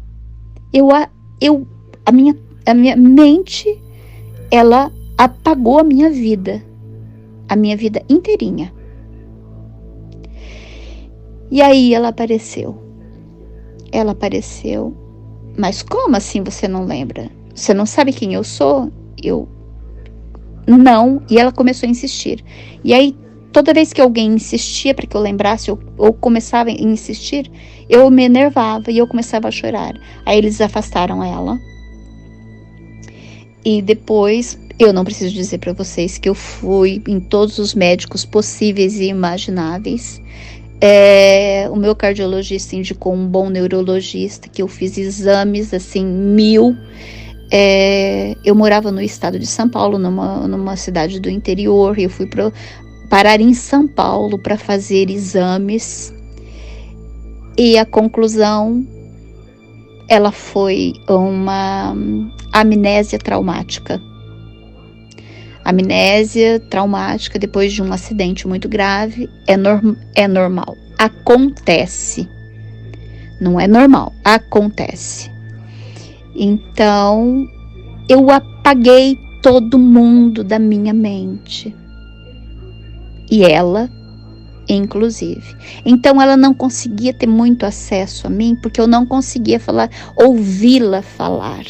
A minha mente, ela apagou a minha vida inteirinha. E aí ela apareceu, mas como assim você não lembra? Você não sabe quem eu sou? Não, e ela começou a insistir. E aí, toda vez que alguém insistia para que eu lembrasse, ou começava a insistir, eu me enervava e eu começava a chorar. Aí eles afastaram ela. E depois, eu não preciso dizer para vocês que eu fui em todos os médicos possíveis e imagináveis. O meu cardiologista indicou um bom neurologista, que eu fiz exames, assim, 1000. Eu morava no estado de São Paulo, numa cidade do interior, e eu fui parar em São Paulo para fazer exames. E a conclusão, ela foi uma amnésia traumática. Amnésia traumática depois de um acidente muito grave é normal. Acontece. Não é normal, acontece. Então, eu apaguei todo mundo da minha mente. E ela, inclusive. Então, ela não conseguia ter muito acesso a mim, porque eu não conseguia ouvi-la falar.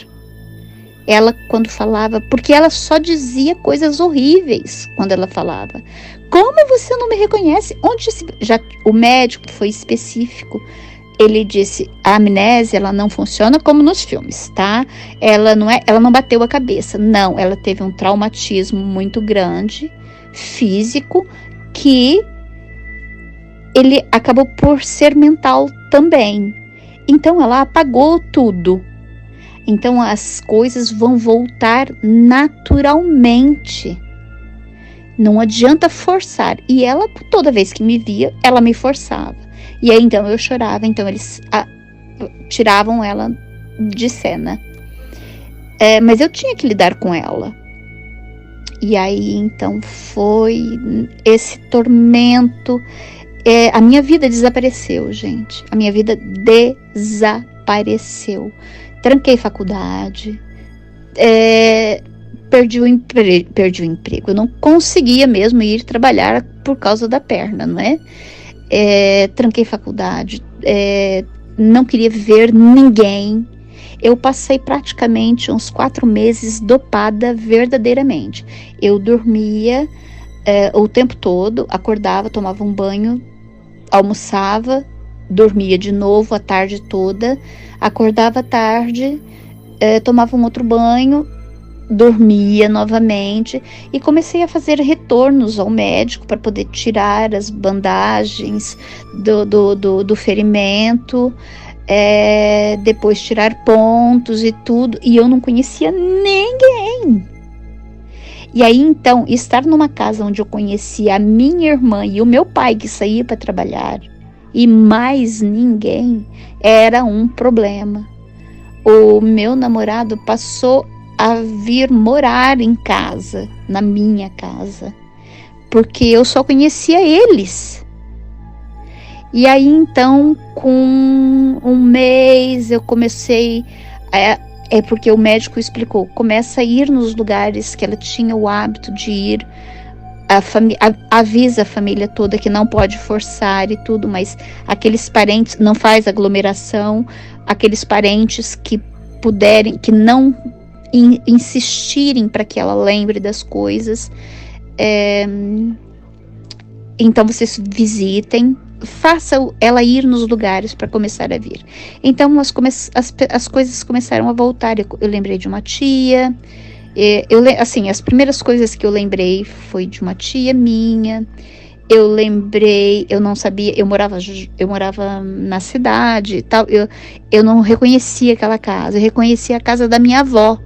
Ela, quando falava, porque ela só dizia coisas horríveis quando ela falava. Como você não me reconhece? O médico foi específico. Ele disse, a amnésia, ela não funciona como nos filmes, tá? Ela não bateu a cabeça. Não, ela teve um traumatismo muito grande, físico, que ele acabou por ser mental também. Então, ela apagou tudo. Então, as coisas vão voltar naturalmente. Não adianta forçar. E ela, toda vez que me via, ela me forçava. E aí, então, eu chorava. Então, eles tiravam ela de cena. Mas eu tinha que lidar com ela. E aí, então, foi esse tormento. A minha vida desapareceu, gente. A minha vida desapareceu. Tranquei faculdade, perdi o emprego. Eu não conseguia mesmo ir trabalhar por causa da perna, não é? Tranquei faculdade, não queria ver ninguém. Eu passei praticamente uns 4 meses dopada verdadeiramente. Eu dormia o tempo todo, acordava, tomava um banho, almoçava, dormia de novo a tarde toda, acordava à tarde, tomava um outro banho, dormia novamente e comecei a fazer retornos ao médico para poder tirar as bandagens do ferimento, depois tirar pontos e tudo, e eu não conhecia ninguém. E aí, então, estar numa casa onde eu conhecia a minha irmã e o meu pai que saía para trabalhar, e mais ninguém, era um problema. O meu namorado passou a vir morar em casa, na minha casa, porque eu só conhecia eles. E aí, então, com um mês, eu comecei, porque o médico explicou, começa a ir nos lugares que ela tinha o hábito de ir, avisa a família toda que não pode forçar e tudo, mas aqueles parentes, não faz aglomeração, aqueles parentes que puderem, que não insistirem para que ela lembre das coisas, então vocês visitem, faça ela ir nos lugares para começar a vir. Então as coisas começaram a voltar. Eu lembrei de uma tia. As primeiras coisas que eu lembrei foi de uma tia minha. Eu não sabia, eu morava na cidade e tal, eu não reconhecia aquela casa, eu reconhecia a casa da minha avó,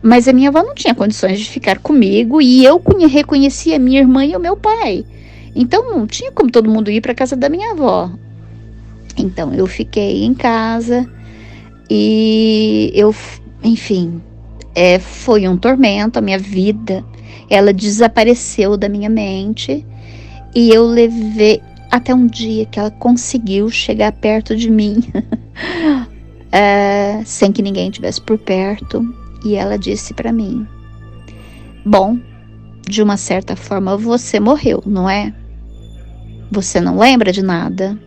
mas a minha avó não tinha condições de ficar comigo, e eu reconhecia a minha irmã e o meu pai, então não tinha como todo mundo ir para a casa da minha avó, Então eu fiquei em casa e enfim, foi um tormento. A minha vida, ela desapareceu da minha mente, e eu levei até um dia que ela conseguiu chegar perto de mim, sem que ninguém estivesse por perto, e ela disse para mim: bom, de uma certa forma você morreu, não é? Você não lembra de nada?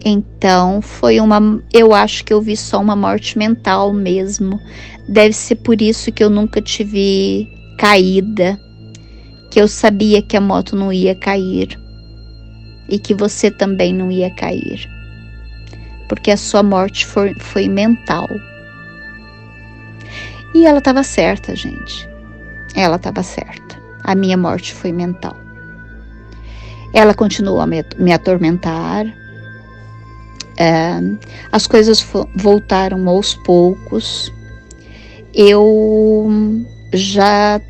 Então eu acho que eu vi só uma morte mental mesmo. Deve ser por isso que eu nunca tive caída, que eu sabia que a moto não ia cair e que você também não ia cair, porque a sua morte foi mental. E ela estava certa, gente. Ela estava certa. A minha morte foi mental. Ela continuou a me atormentar. As coisas voltaram aos poucos. Eu já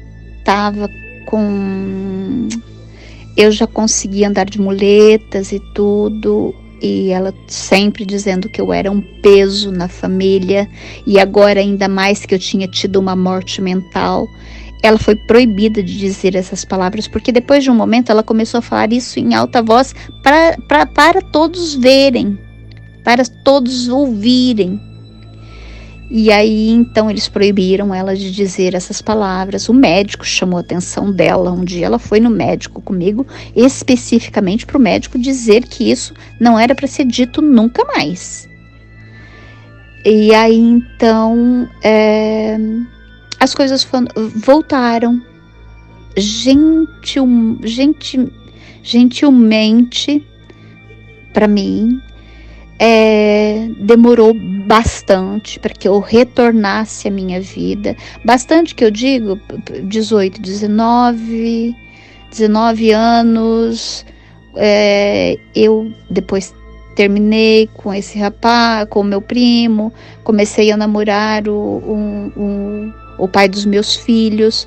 conseguia andar de muletas e tudo, e ela sempre dizendo que eu era um peso na família, e agora ainda mais que eu tinha tido uma morte mental. Ela foi proibida de dizer essas palavras, porque depois de um momento ela começou a falar isso em alta voz para todos verem, para todos ouvirem. E aí então eles proibiram ela de dizer essas palavras. O médico chamou a atenção dela. Um dia ela foi no médico comigo, especificamente para o médico dizer que isso não era para ser dito nunca mais. E aí então as coisas voltaram gentilmente para mim. Demorou bastante para que eu retornasse à minha vida. Bastante, que eu digo, 18, 19 anos. Eu depois terminei com esse rapaz, com o meu primo, comecei a namorar o pai dos meus filhos.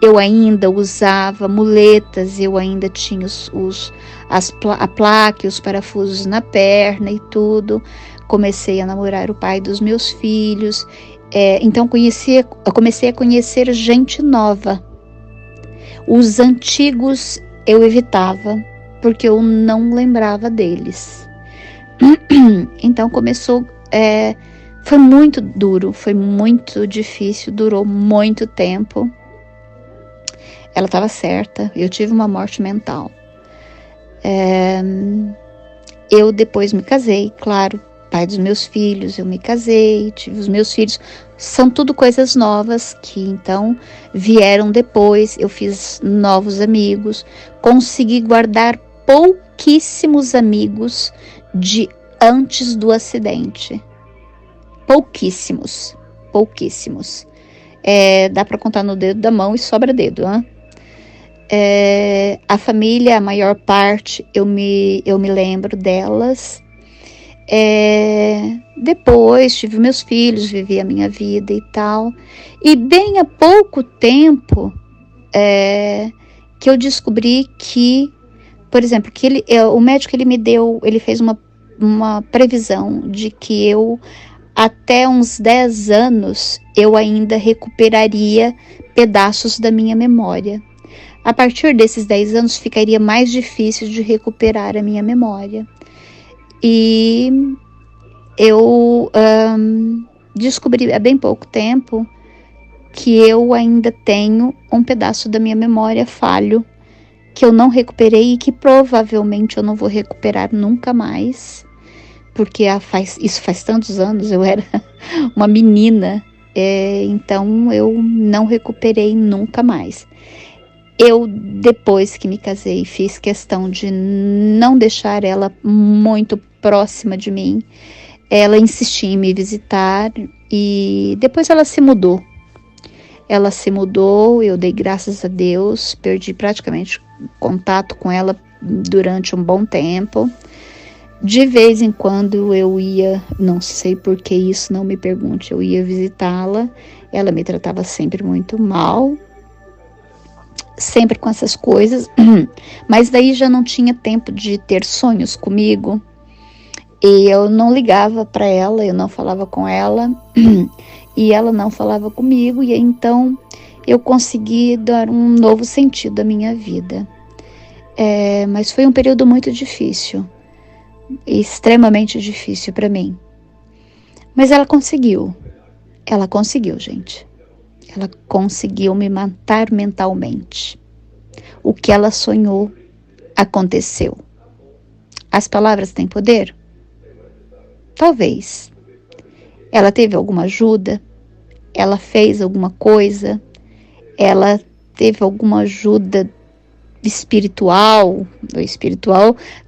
Eu ainda usava muletas, eu ainda tinha a placa e os parafusos na perna e tudo. Comecei a namorar o pai dos meus filhos. Então eu comecei a conhecer gente nova. Os antigos eu evitava, porque eu não lembrava deles. Então começou... foi muito duro, foi muito difícil, durou muito tempo. Ela estava certa, eu tive uma morte mental. Eu depois me casei, claro, pai dos meus filhos, eu me casei, tive os meus filhos. São tudo coisas novas que então vieram depois. Eu fiz novos amigos, consegui guardar pouquíssimos amigos de antes do acidente. Pouquíssimos. Dá para contar no dedo da mão e sobra dedo, hein? A família, a maior parte, eu me lembro delas. Depois tive meus filhos, vivi a minha vida e tal. E bem há pouco tempo que eu descobri que, por exemplo, que o médico ele fez uma previsão de que eu, até uns 10 anos, eu ainda recuperaria pedaços da minha memória. A partir desses 10 anos ficaria mais difícil de recuperar a minha memória. E eu descobri há bem pouco tempo que eu ainda tenho um pedaço da minha memória falho, que eu não recuperei e que provavelmente eu não vou recuperar nunca mais, porque isso faz tantos anos, eu era uma menina, então eu não recuperei nunca mais. Eu, depois que me casei, fiz questão de não deixar ela muito próxima de mim. Ela insistia em me visitar e depois ela se mudou. Eu dei graças a Deus, perdi praticamente contato com ela durante um bom tempo. De vez em quando eu ia, não sei por que isso, não me pergunte, eu ia visitá-la. Ela me tratava sempre muito mal. sempre com essas coisas, mas daí já não tinha tempo de ter sonhos comigo, e eu não ligava para ela, eu não falava com ela, e ela não falava comigo, e então eu consegui dar um novo sentido à minha vida. Mas foi um período muito difícil, extremamente difícil para mim. Mas ela conseguiu, gente. Ela conseguiu me matar mentalmente. O que ela sonhou aconteceu. As palavras têm poder? Talvez. Ela teve alguma ajuda? Ela fez alguma coisa? Ela teve alguma ajuda espiritual?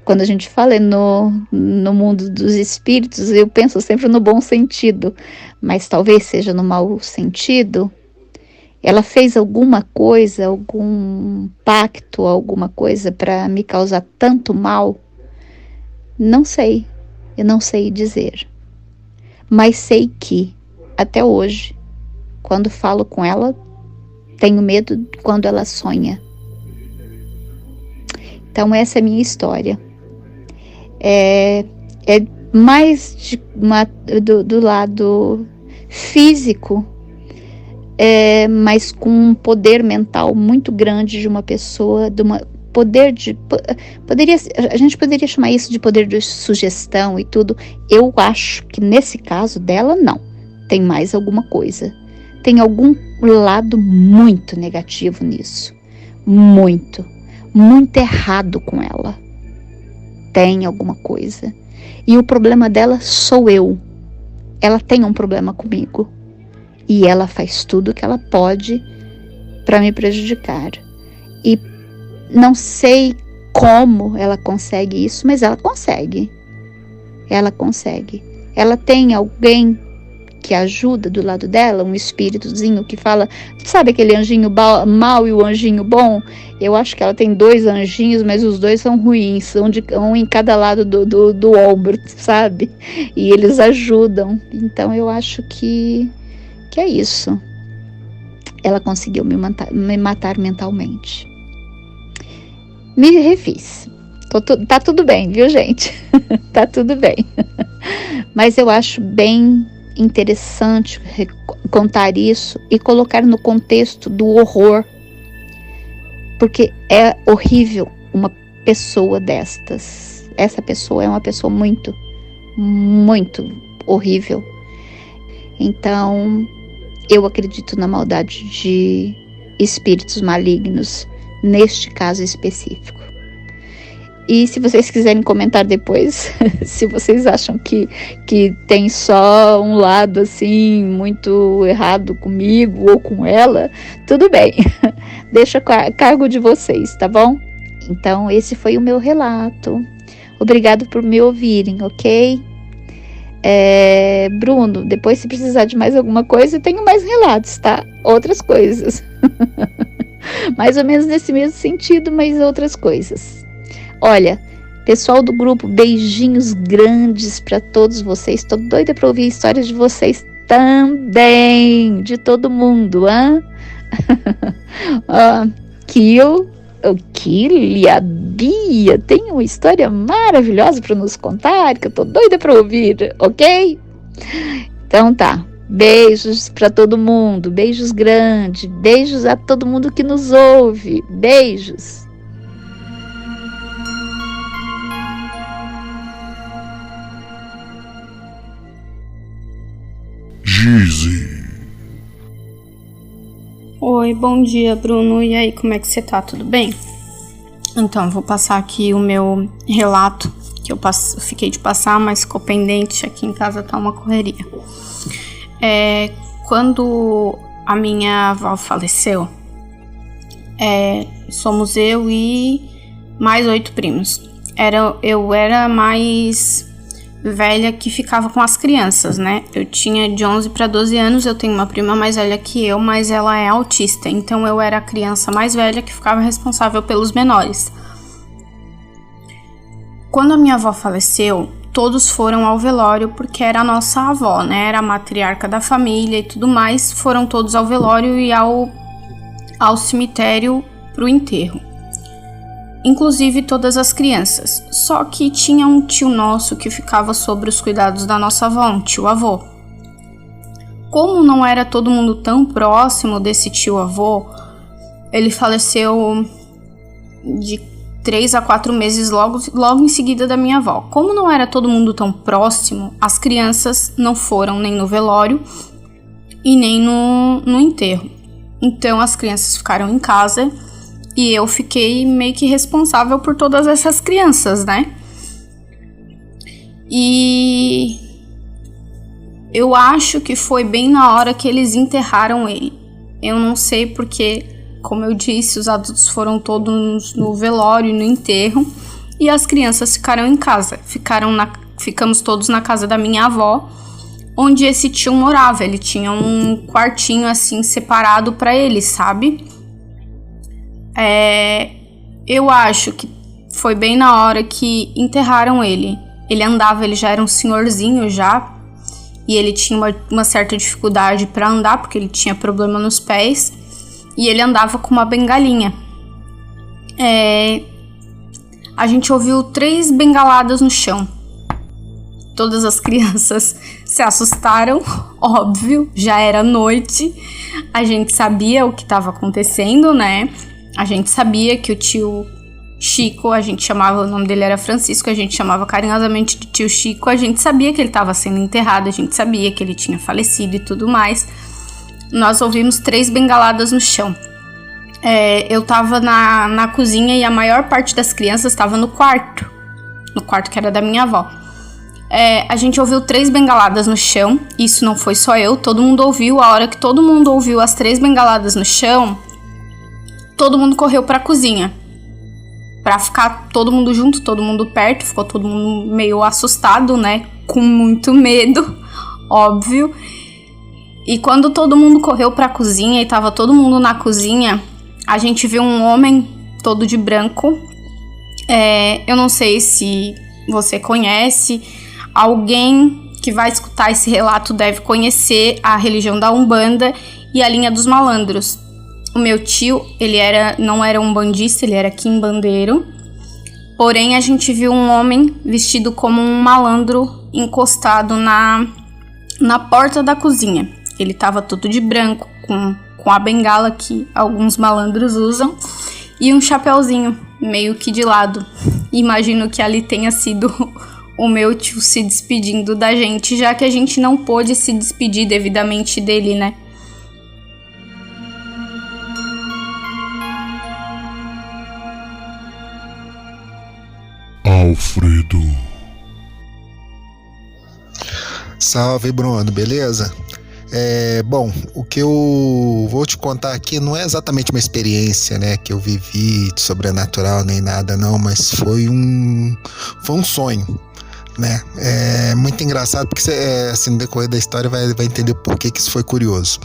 Quando a gente fala no mundo dos espíritos, eu penso sempre no bom sentido, mas talvez seja no mau sentido. Ela fez alguma coisa, algum pacto, alguma coisa para me causar tanto mal? Não sei, eu não sei dizer. Mas sei que, até hoje, quando falo com ela, tenho medo quando ela sonha. Então essa é a minha história. É mais do lado físico, mas com um poder mental muito grande de uma pessoa, a gente poderia chamar isso de poder de sugestão e tudo. Eu acho que nesse caso dela não, tem mais alguma coisa, tem algum lado muito negativo nisso, muito errado com ela, tem alguma coisa, e o problema dela sou eu. Ela tem um problema comigo, e ela faz tudo o que ela pode para me prejudicar. E não sei como ela consegue isso, mas ela consegue. Ela consegue. Ela tem alguém que ajuda do lado dela, um espíritozinho que fala, sabe aquele anjinho mau e o anjinho bom? Eu acho que ela tem 2 anjinhos, mas os 2 são ruins, um em cada lado do ombro, sabe? E eles ajudam. Então eu acho que é isso. Ela conseguiu me matar mentalmente. Me refiz. Tá tudo bem, viu, gente? Tá tudo bem. Mas eu acho bem interessante contar isso e colocar no contexto do horror. Porque é horrível uma pessoa destas. Essa pessoa é uma pessoa muito, muito horrível. Então, eu acredito na maldade de espíritos malignos, neste caso específico. E se vocês quiserem comentar depois, se vocês acham que tem só um lado assim, muito errado comigo ou com ela, tudo bem. Deixa a cargo de vocês, tá bom? Então, esse foi o meu relato. Obrigado por me ouvirem, ok? Bruno, depois se precisar de mais alguma coisa, eu tenho mais relatos, tá? Outras coisas. Mais ou menos nesse mesmo sentido, mas outras coisas. Olha, pessoal do grupo, beijinhos grandes para todos vocês. Tô doida para ouvir histórias de vocês também, de todo mundo, hein? Kili, a Bia tem uma história maravilhosa para nos contar, que eu tô doida para ouvir, ok? Então tá, beijos para todo mundo, beijos grandes, beijos a todo mundo que nos ouve, beijos. Gizzy. Oi, bom dia, Bruno. E aí, como é que você tá? Tudo bem? Então, vou passar aqui o meu relato, que eu fiquei de passar, mas ficou pendente. Aqui em casa tá uma correria. Quando a minha avó faleceu, somos eu e mais 8 primos. Eu era mais velha que ficava com as crianças, né? Eu tinha de 11 para 12 anos, eu tenho uma prima mais velha que eu, mas ela é autista, então eu era a criança mais velha que ficava responsável pelos menores. Quando a minha avó faleceu, todos foram ao velório porque era a nossa avó, né? Era a matriarca da família e tudo mais, foram todos ao velório e ao cemitério pro enterro. Inclusive todas as crianças. Só que tinha um tio nosso que ficava sobre os cuidados da nossa avó, um tio-avô. Como não era todo mundo tão próximo desse tio-avô, ele faleceu de 3 a 4 meses logo em seguida da minha avó. Como não era todo mundo tão próximo, as crianças não foram nem no velório e nem no enterro. Então as crianças ficaram em casa e eu fiquei meio que responsável por todas essas crianças, né? E eu acho que foi bem na hora que eles enterraram ele. Eu não sei porque, como eu disse, os adultos foram todos no velório e no enterro e as crianças ficaram em casa. Ficamos todos na casa da minha avó, onde esse tio morava. Ele tinha um quartinho assim separado para ele, sabe? Eu acho que foi bem na hora que enterraram ele. Ele andava, ele já era um senhorzinho já, e ele tinha uma certa dificuldade para andar, porque ele tinha problema nos pés, e ele andava com uma bengalinha. A gente ouviu 3 bengaladas no chão. Todas as crianças se assustaram, óbvio, já era noite. A gente sabia o que estava acontecendo, né? A gente sabia que o tio Chico, o nome dele era Francisco, a gente chamava carinhosamente de tio Chico. A gente sabia que ele estava sendo enterrado, a gente sabia que ele tinha falecido e tudo mais. Nós ouvimos 3 bengaladas no chão. Eu estava na cozinha e a maior parte das crianças estava no quarto que era da minha avó. A gente ouviu 3 bengaladas no chão. Isso não foi só eu, todo mundo ouviu. A hora que todo mundo ouviu as 3 bengaladas no chão, todo mundo correu pra cozinha, pra ficar todo mundo junto, todo mundo perto. Ficou todo mundo meio assustado, né? Com muito medo, óbvio. E quando todo mundo correu pra cozinha e tava todo mundo na cozinha, a gente viu um homem todo de branco. Eu não sei se você conhece. Alguém que vai escutar esse relato deve conhecer a religião da Umbanda e a linha dos malandros. O meu tio, ele não era um bandista, ele era quimbandeiro. Porém, a gente viu um homem vestido como um malandro encostado na porta da cozinha. Ele estava todo de branco, com a bengala que alguns malandros usam, e um chapeuzinho meio que de lado. Imagino que ali tenha sido o meu tio se despedindo da gente, já que a gente não pôde se despedir devidamente dele, né? Alfredo. Salve, Bruno, beleza? Bom, o que eu vou te contar aqui não é exatamente uma experiência, né, que eu vivi de sobrenatural nem nada, não, mas foi um sonho, né? É muito engraçado porque você, assim, no decorrer da história vai entender por que isso foi curioso.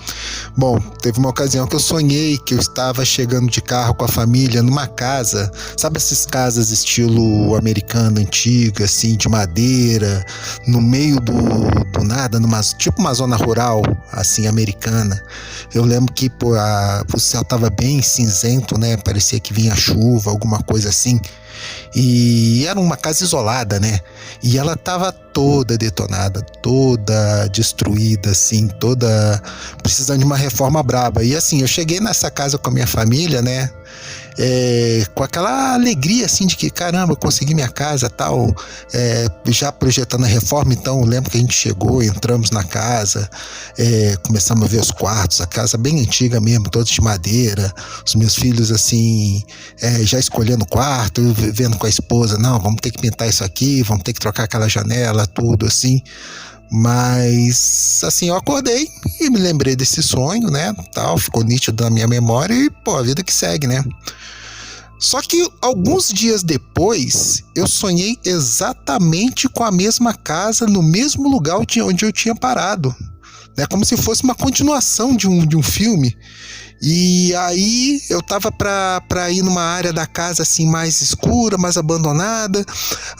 Bom, teve uma ocasião que eu sonhei que eu estava chegando de carro com a família numa casa, sabe essas casas estilo americano antiga, assim, de madeira, no meio do nada, tipo uma zona rural, assim, americana. Eu lembro que o céu estava bem cinzento, né? Parecia que vinha chuva, alguma coisa assim. E era uma casa isolada, né? E ela tava toda detonada, toda destruída, assim, toda precisando de uma reforma braba. E assim, eu cheguei nessa casa com a minha família, né? Com aquela alegria, assim, de que caramba, eu consegui minha casa, tal, já projetando a reforma. Então eu lembro que a gente chegou, entramos na casa, começamos a ver os quartos, a casa bem antiga mesmo, todos de madeira, os meus filhos, assim, já escolhendo o quarto, vendo com a esposa, não, vamos ter que pintar isso aqui, vamos ter que trocar aquela janela, tudo assim. Mas, assim, eu acordei e me lembrei desse sonho, né, tal, ficou nítido na minha memória e, a vida que segue, né. Só que alguns dias depois, eu sonhei exatamente com a mesma casa, no mesmo lugar onde eu tinha parado, né, como se fosse uma continuação de um filme. E aí eu tava pra ir numa área da casa assim mais escura, mais abandonada.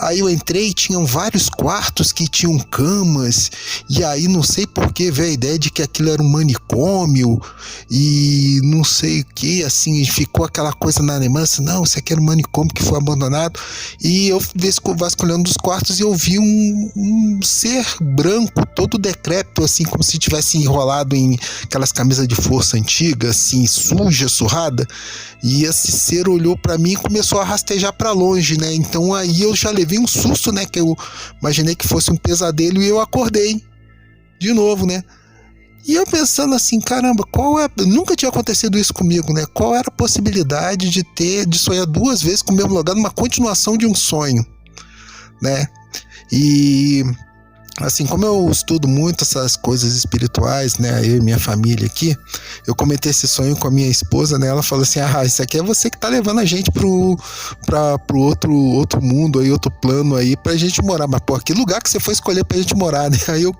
Aí eu entrei e tinham vários quartos que tinham camas. E aí não sei por quê, veio a ideia de que aquilo era um manicômio e não sei o que, assim, ficou aquela coisa na lembrança, não, isso aqui era um manicômio que foi abandonado, e eu vasculhando os quartos e eu vi um ser branco, todo decrépito, assim, como se tivesse enrolado em aquelas camisas de força antigas, assim, suja, surrada, e esse ser olhou pra mim e começou a rastejar pra longe, né, então aí eu já levei um susto, né, que eu imaginei que fosse um pesadelo e eu acordei de novo, né, e eu pensando assim, caramba, nunca tinha acontecido isso comigo, né, qual era a possibilidade de sonhar 2 vezes com o mesmo lugar numa continuação de um sonho, né, e assim, como eu estudo muito essas coisas espirituais, né, eu e minha família aqui, eu comentei esse sonho com a minha esposa, né, ela falou assim, isso aqui é você que tá levando a gente pro outro mundo aí, outro plano aí, pra gente morar, mas pô, que lugar que você foi escolher pra gente morar, né, aí eu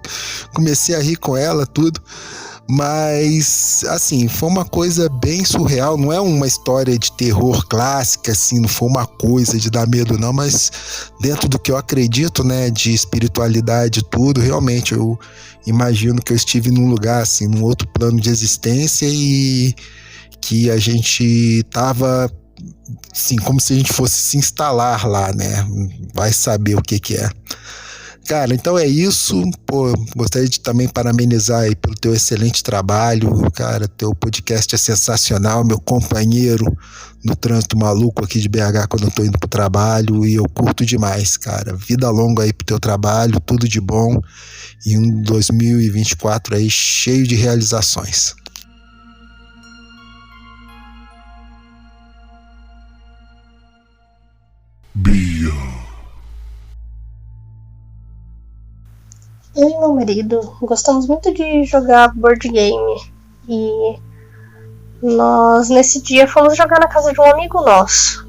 comecei a rir com ela, tudo, mas, assim, foi uma coisa bem surreal, não é uma história de terror clássica, assim, não foi uma coisa de dar medo não, mas dentro do que eu acredito, né, de espiritualidade e tudo, realmente eu imagino que eu estive num lugar, assim, num outro plano de existência e que a gente tava, assim, como se a gente fosse se instalar lá, né, vai saber o que é. Cara, então é isso, pô, gostaria de também parabenizar aí pelo teu excelente trabalho, cara, teu podcast é sensacional, meu companheiro no trânsito maluco aqui de BH quando eu tô indo pro trabalho e eu curto demais, cara, vida longa aí pro teu trabalho, tudo de bom e um 2024 aí cheio de realizações. Bia. Eu e meu marido gostamos muito de jogar board game e nós nesse dia fomos jogar na casa de um amigo nosso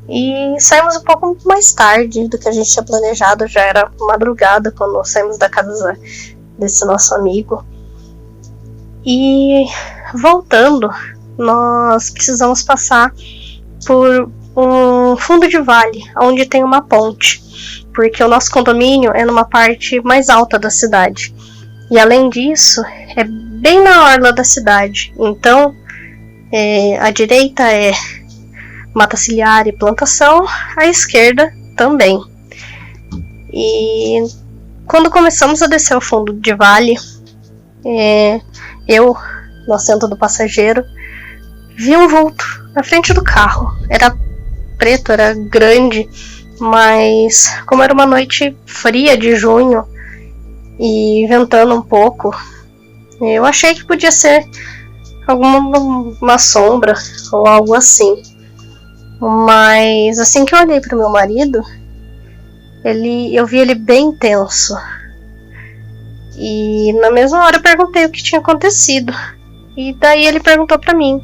e saímos um pouco mais tarde do que a gente tinha planejado, já era madrugada quando saímos da casa desse nosso amigo e voltando nós precisamos passar por um fundo de vale onde tem uma ponte, porque o nosso condomínio é numa parte mais alta da cidade. E além disso, é bem na orla da cidade. Então, a direita é mata ciliar e plantação, a esquerda também. E quando começamos a descer o fundo de vale, eu, no assento do passageiro, vi um vulto na frente do carro. Era preto, era grande, mas como era uma noite fria de junho e ventando um pouco, eu achei que podia ser uma sombra ou algo assim. Mas assim que eu olhei para o meu marido, eu vi ele bem tenso. E na mesma hora eu perguntei o que tinha acontecido. E daí ele perguntou para mim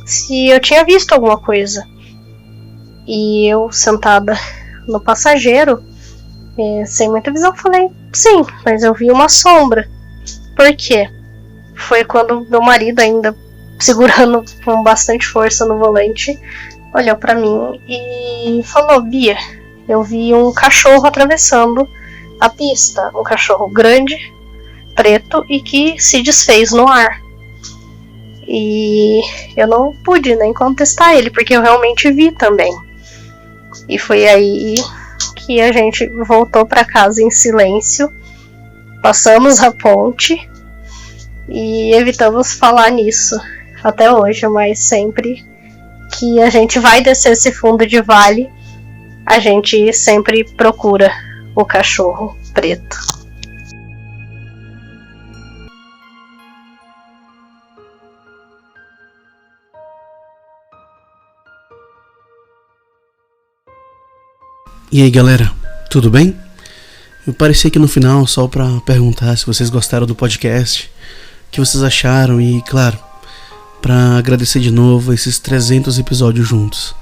se eu tinha visto alguma coisa. E eu, sentada no passageiro, sem muita visão, falei, sim, mas eu vi uma sombra. Por quê? Foi quando meu marido, ainda segurando com bastante força no volante, olhou pra mim e falou, Bia, eu vi um cachorro atravessando a pista, um cachorro grande, preto e que se desfez no ar. E eu não pude nem contestar ele, porque eu realmente vi também. E foi aí que a gente voltou para casa em silêncio, passamos a ponte e evitamos falar nisso até hoje, mas sempre que a gente vai descer esse fundo de vale, a gente sempre procura o cachorro preto. E aí galera, tudo bem? Eu apareci aqui no final só pra perguntar se vocês gostaram do podcast, o que vocês acharam e, claro, pra agradecer de novo esses 300 episódios juntos.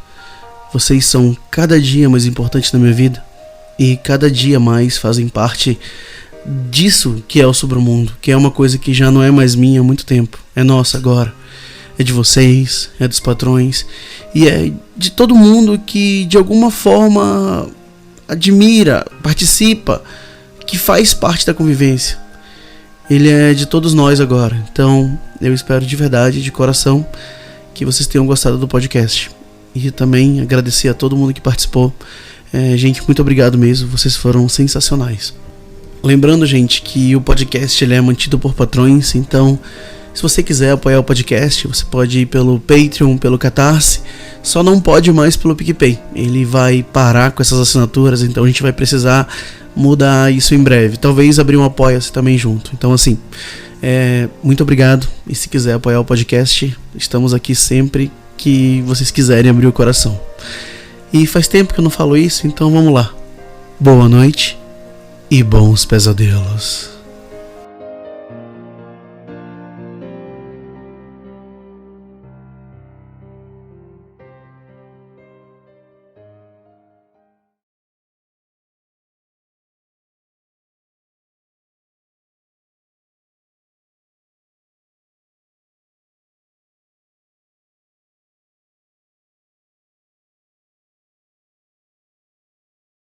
Vocês são cada dia mais importantes na minha vida e cada dia mais fazem parte disso que é o Sobremundo, que é uma coisa que já não é mais minha há muito tempo, é nossa agora. É de vocês, é dos patrões e é de todo mundo que de alguma forma admira, participa, que faz parte da convivência. ele é de todos nós agora. Então eu espero de verdade, de coração, que vocês tenham gostado do podcast. E também agradecer a todo mundo que participou. Gente, muito obrigado mesmo, vocês foram sensacionais. Lembrando, gente, que o podcast ele é mantido por patrões, então se você quiser apoiar o podcast, você pode ir pelo Patreon, pelo Catarse, só não pode mais pelo PicPay. Ele vai parar com essas assinaturas, então a gente vai precisar mudar isso em breve. Talvez abrir um Apoia-se também junto. Então assim, muito obrigado. E se quiser apoiar o podcast, estamos aqui sempre que vocês quiserem abrir o coração. E faz tempo que eu não falo isso, então vamos lá. Boa noite e bons pesadelos.